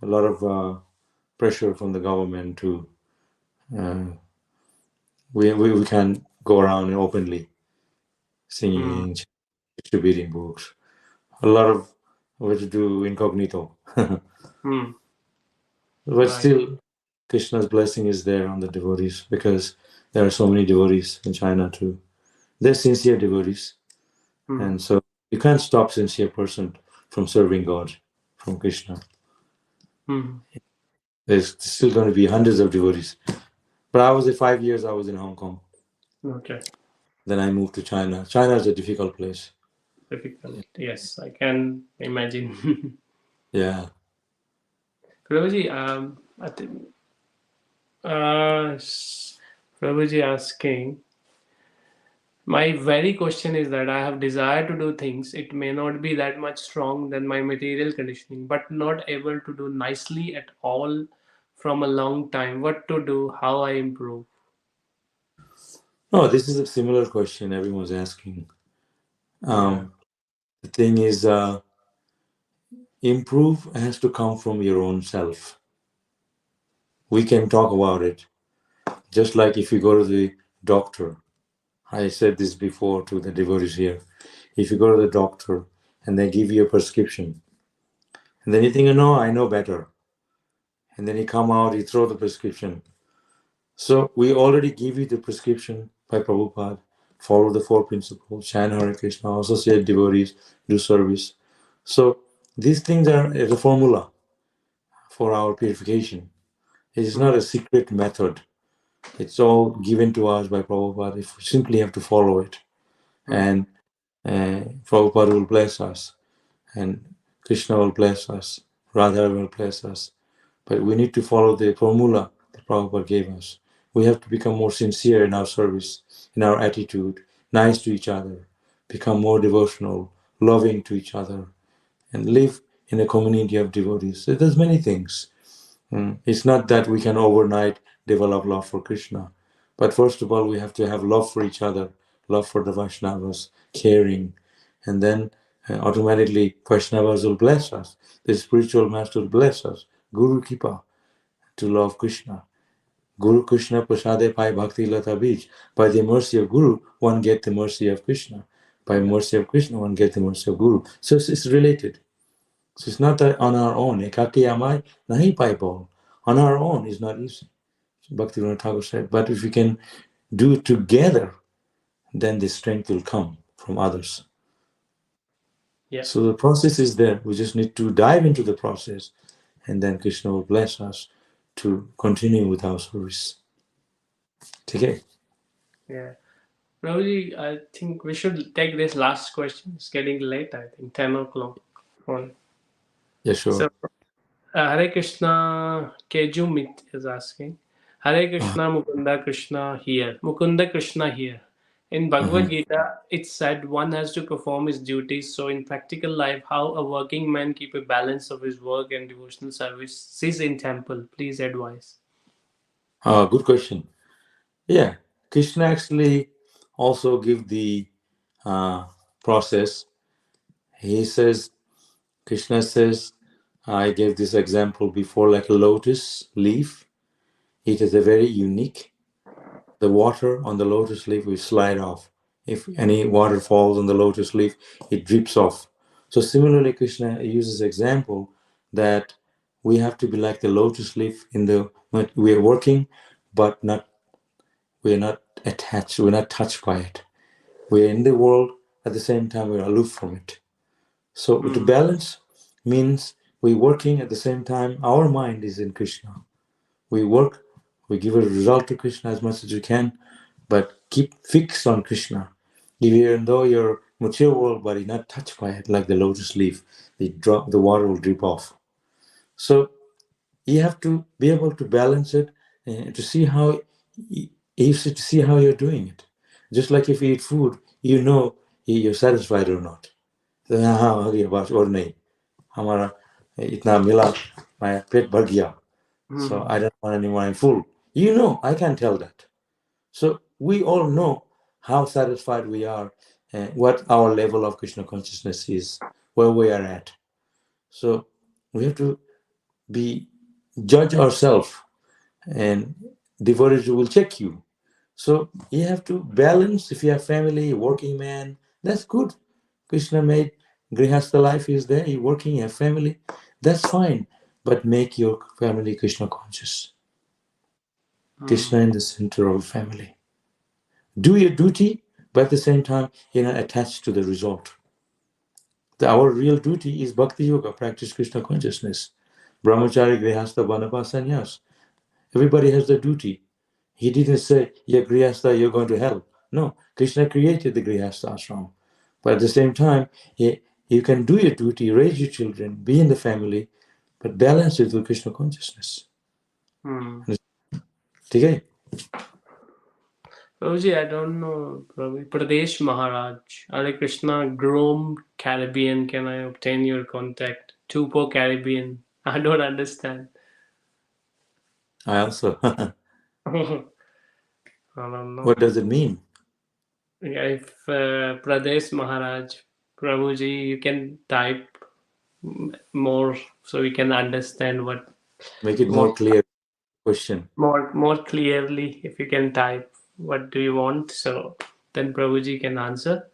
a lot of pressure from the government to uh, we can't go around openly Hmm. singing, distributing books. A lot of what to do incognito. Hmm. But Right. still, Krishna's blessing is there on the devotees because there are so many devotees in China too. They're sincere devotees, Hmm. and so you can't stop sincere person from serving God, from Krishna. Hmm. There's still going to be hundreds of devotees. But I was at 5 years. I was in Hong Kong. Okay. Then I moved to China. China is a difficult place. Difficult. Yes, I can imagine. Yeah. Prabhuji, I think, Prabhuji asking, my very question is that I have desire to do things. It may not be that much strong than my material conditioning, but not able to do nicely at all from a long time. What to do? How I improve? No, this is a similar question everyone's asking. Yeah. The thing is, improve has to come from your own self. We can talk about it. Just like if you go to the doctor, I said this before to the devotees here. If you go to the doctor and they give you a prescription, and then you think, no, I know better. And then you come out, you throw the prescription. So we already give you the prescription by Prabhupada. Follow the four principles, chant Hare Krishna, associate devotees, do service. So these things are the formula for our purification. It is not Mm, a secret method. It's all given to us by Prabhupada. If we simply have to follow it, mm, and Prabhupada will bless us, and Krishna will bless us, Radha will bless us. But we need to follow the formula that Prabhupada gave us. We have to become more sincere in our service, in our attitude, nice to each other, become more devotional, loving to each other, and live in a community of devotees. So there's many things. It's not that we can overnight develop love for Krishna. But first of all, we have to have love for each other, love for the Vaishnavas, caring. And then automatically Vaishnavas will bless us. The spiritual master will bless us. Guru Kripa to love Krishna. Guru Krishna Prasade Pai Bhakti Lata Bij. By the mercy of Guru, one get the mercy of Krishna. By yeah. mercy of Krishna, one get the mercy of Guru. So it's related. So it's not that on our own. Ekaki amai nahi pai bol. On our own is not easy. Bhaktivinoda Thakur said. But if we can do it together, then the strength will come from others. Yeah. So the process is there. We just need to dive into the process, and then Krishna will bless us to continue with our service. Okay. Yeah. Prabhuji, I think we should take this last question. It's getting late, I think, 10 o'clock. On. Yeah, So, sure. Hare Krishna, Keju Mit is asking, Hare Krishna, Mukunda Krishna here. Mukunda Krishna here. In Bhagavad Uh-huh. Gita, it said one has to perform his duties. So, in practical life, how a working man keep a balance of his work and devotional services in temple? Please advise. Good question. Yeah, Krishna actually also give the uh, process. He says, Krishna says, I gave this example before, like a lotus leaf. It is a very unique. The water on the lotus leaf will slide off. If any water falls on the lotus leaf, it drips off. So similarly, Krishna uses example that we have to be like the lotus leaf in the we are working, but not we are not attached. We're not touched by it. We're in the world at the same time we're aloof from it. So to Mm, balance means we're working at the same time. Our mind is in Krishna. We work, we give a result to Krishna as much as we can, but keep fixed on Krishna. Even though your Mature world body, not touched by it like the lotus leaf. The water will drip off. So you have to be able to balance it and to see how to see how you're doing it. Just like if you eat food, you know you're satisfied or not. तो हाँ हो गया बस और नहीं हमारा इतना मिला मैं पेट भर गया. So I don't want any more. I'm full. You know, I can tell that. So we all know how satisfied we are and what our level of Krishna consciousness is, where we are at. So we have to judge ourselves, and devotees will check you. So you have to balance. If you have family, working man, that's good. Krishna made Grihastha life is there. You're working, you have family, that's fine. But make your family Krishna conscious. Krishna in the center of family. Do your duty, but at the same time, you're not attached to the result. Our real duty is Bhakti Yoga, practice Krishna consciousness. Brahmachari, Grihastha, Vanapasa, Sannyas. Everybody has the duty. He didn't say, you're Grihastha, you're going to hell. No, Krishna created the Grihastha ashram. But at the same time, you can do your duty, raise your children, be in the family, but balance it with Krishna consciousness. Okay? Prabhuji, I don't know. Pradesh Maharaj, Hare Krishna, Grom Caribbean. Can I obtain your contact? Tupo Caribbean. I don't understand. I also. I don't know. What does it mean? Yeah, if Pradesh Maharaj, Prabhuji, you can type more so we can understand what. Make it more clear question. More clearly, if you can type what do you want, so then Prabhuji can answer.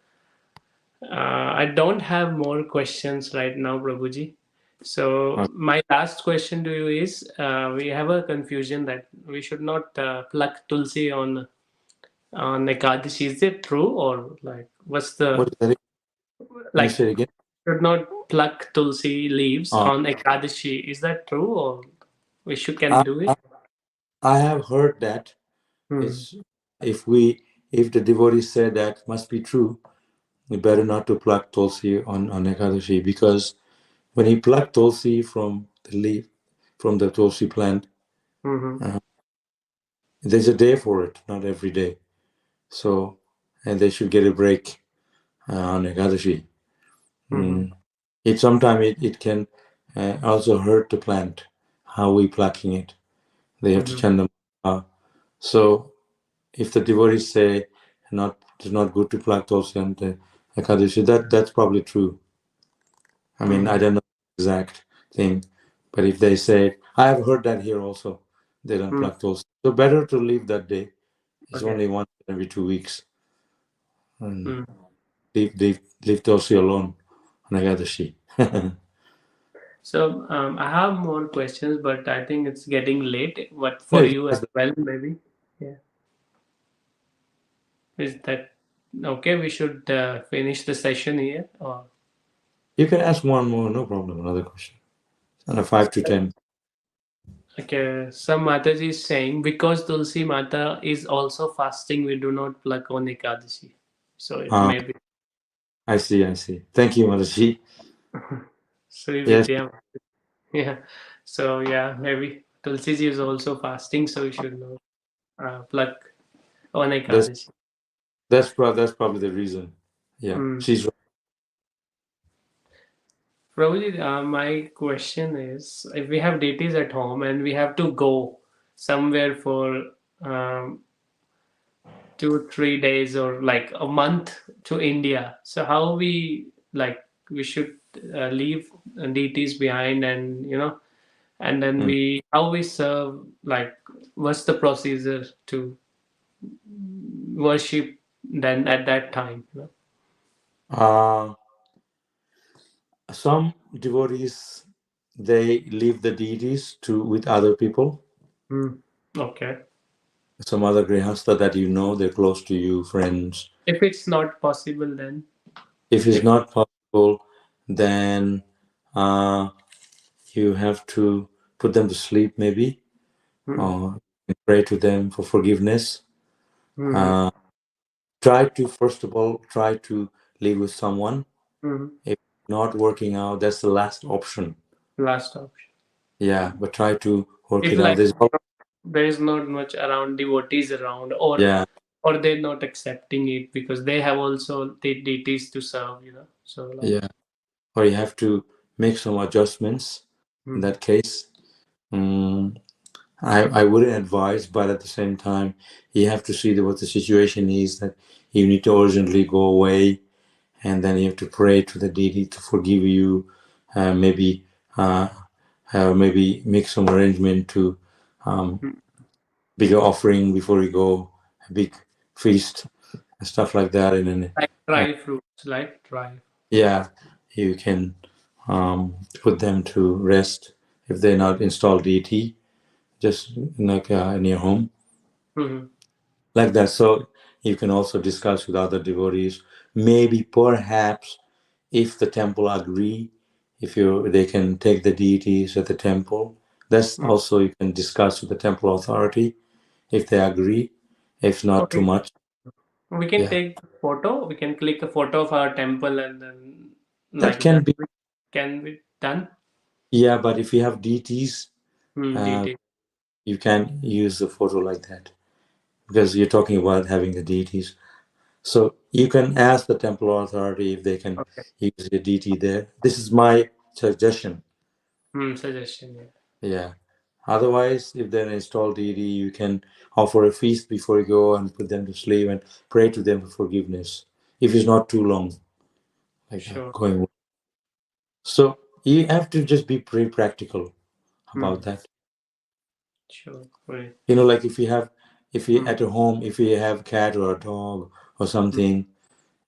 I don't have more questions right now, Prabhuji. So my last question to you is, we have a confusion that we should not pluck tulsi on Ekadashi. Is it true, or like what's What the is that? Can you like? say it again? Should not pluck tulsi leaves on Ekadashi. Is that true, or we can do it? I have heard that. It's, if the devotees say that must be true, we better not to pluck tulsi on Ekadashi, because when he plucked tulsi from the leaf, from the tulsi plant, there's a day for it, not every day. So, and they should get a break on Ekadashi. Sometimes it can also hurt the plant. How we plucking it? They have to chant them. So, if the devotees say it's not good to pluck tulsi on the Ekadashi, that's probably true. I mean, I don't know the exact thing, but if they say, I have heard that here also, they don't pluck tulsi. So better to leave that day. It's only once every 2 weeks. And leave tulsi alone on Ekadashi. So I have more questions, but I think it's getting late. But for you as well, maybe. Yeah. Is that okay? We should finish the session here. Or You can ask one more, no problem. Another question. On a 5 to 10. okay, some Mataji is saying because Tulsi Mata is also fasting, we do not pluck on Ekadashi. So it may be. I see. Thank you, Mataji. Sri Yes. Vidya. Yeah. So yeah, maybe Tulsi ji is also fasting, so we should not pluck on Ekadashi. That's probably the reason. Yeah, she's right. Prabhuji, my question is, if we have deities at home and we have to go somewhere for 2-3 days or like a month to India, so how we should leave deities behind, and and then how we serve, like what's the procedure to worship then at that time? Some devotees, they leave the deities with other people. Okay. Some other grihastha that they're close to you, friends. If it's not possible, then if it's not possible, then you have to put them to sleep, maybe, or pray to them for forgiveness. First of all, try to live with someone. If not working out, that's the last option. Last option. Yeah, but try to work If it out. like there is not much around devotees around, Yeah, or they're not accepting it because they have also the deities to serve, So like, yeah. Or you have to make some adjustments in that case. I wouldn't advise, but at the same time, you have to see what the situation is, that you need to urgently go away, and then you have to pray to the deity to forgive you, maybe maybe make some arrangement to bigger offering before you go, a big feast and stuff like that, and then like dry fruits, like dry. yeah, you can put them to rest if they're not installed deity, just like in your home, like that. So you can also discuss with other devotees. Maybe, perhaps, if the temple agree, if they can take the deities at the temple. That's also you can discuss with the temple authority if they agree. If not too Okay. much, We can yeah, take a photo. We can click a photo of our temple and then that like can that. be. Can be done. Yeah, but if you have deities, Detail. you can use the photo like that, because you're talking about having the deities. So you can ask the temple authority if they can Okay. use the deity there. This is my suggestion. Suggestion. Yeah. Yeah. Otherwise, if they're an installed deity, you can offer a feast before you go and put them to sleep and pray to them for forgiveness. If it's not too long, like Sure. going. So you have to just be pretty practical about that. Sure. Right. Like if you at a home, if you have cat or a dog or something,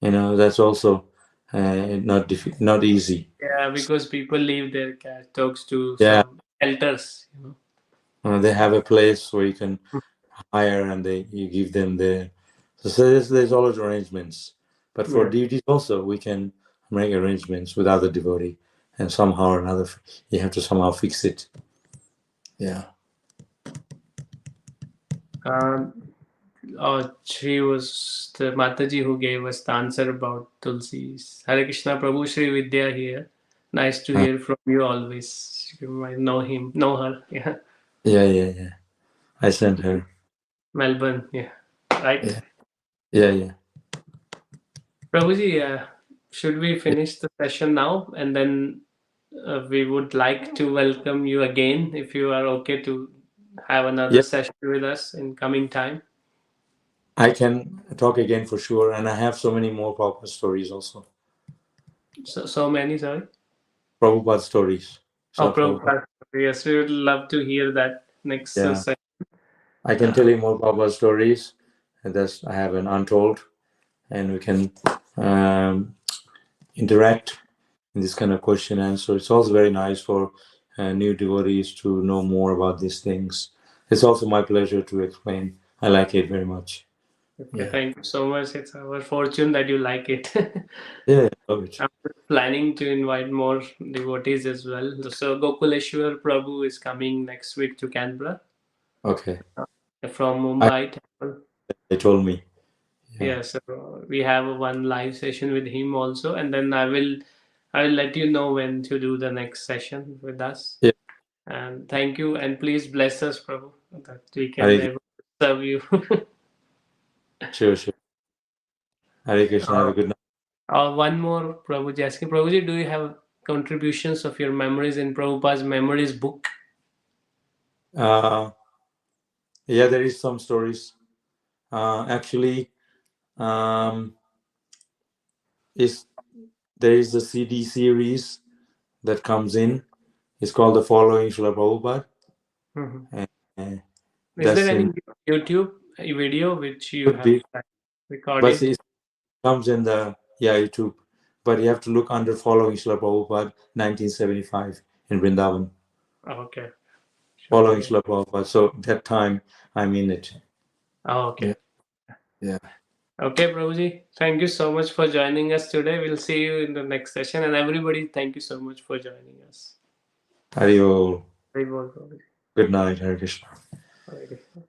that's also not easy. Yeah, because people leave their cat dogs to Yeah, some shelters. they have a place where you can hire, and you give them the. So there's always arrangements, but for Yeah. duties also we can make arrangements with other devotee, and somehow or another you have to somehow fix it. Yeah. Um, she was the Mataji who gave us the answer about Tulsi's. Hare Krishna Prabhu Sri Vidya here. Nice to Uh, hear from you always. You might know her. Yeah. yeah. I sent her. Melbourne. Yeah. Right. Yeah, yeah. Prabhuji, should we finish the session now? And then we would like to welcome you again if you are okay to have another Yeah, session with us in coming time. I can talk again for sure, and I have so many more Prabhupada stories also. So many, sorry. Prabhupada stories. Oh, Srila Prabhupada. Prabhupada. Yes, we would love to hear that next Yeah, session. I can tell you more Prabhupada stories, and that's I have an untold, and we can um, interact in this kind of question answer. It's also very nice for new devotees to know more about these things. It's also my pleasure to explain. I like it very much. Okay, Yeah, thank you so much. It's our fortune that you like it. yeah, love it. I'm planning to invite more devotees as well. So Gokuleshwar Prabhu is coming next week to Canberra Okay, from I Mumbai temple. they told me. Yeah, Yeah, so we have a one live session with him also, and then I will let you know when to do the next session with us. yeah. And thank you, and please bless us, Prabhu, that we can Hare, able to serve you. sure. Hare Krishna. Have uh, a good night. one more, Prabhuji asking, Prabhuji, do you have contributions of your memories in Prabhupada's memories book? Uh, yeah, there is some stories. Actually, um, is there is a CD series that comes in. It's called The Following Srila Prabhupada. Mhm. And, Is there that's any in YouTube video which you could have be, but recorded? it comes in the YouTube. But you have to look under Following Srila Prabhupada 1975 in Vrindavana. Oh, okay, sure. Following Yeah. Srila Prabhupada. So that time I'm in it. Oh, Yeah, okay. yeah. Okay, Prabhuji, thank you so much for joining us today. We'll see you in the next session. And everybody, thank you so much for joining us. Hari Bol. Very well, Prabhuji. Good night, Hare Krishna. Hare Krishna.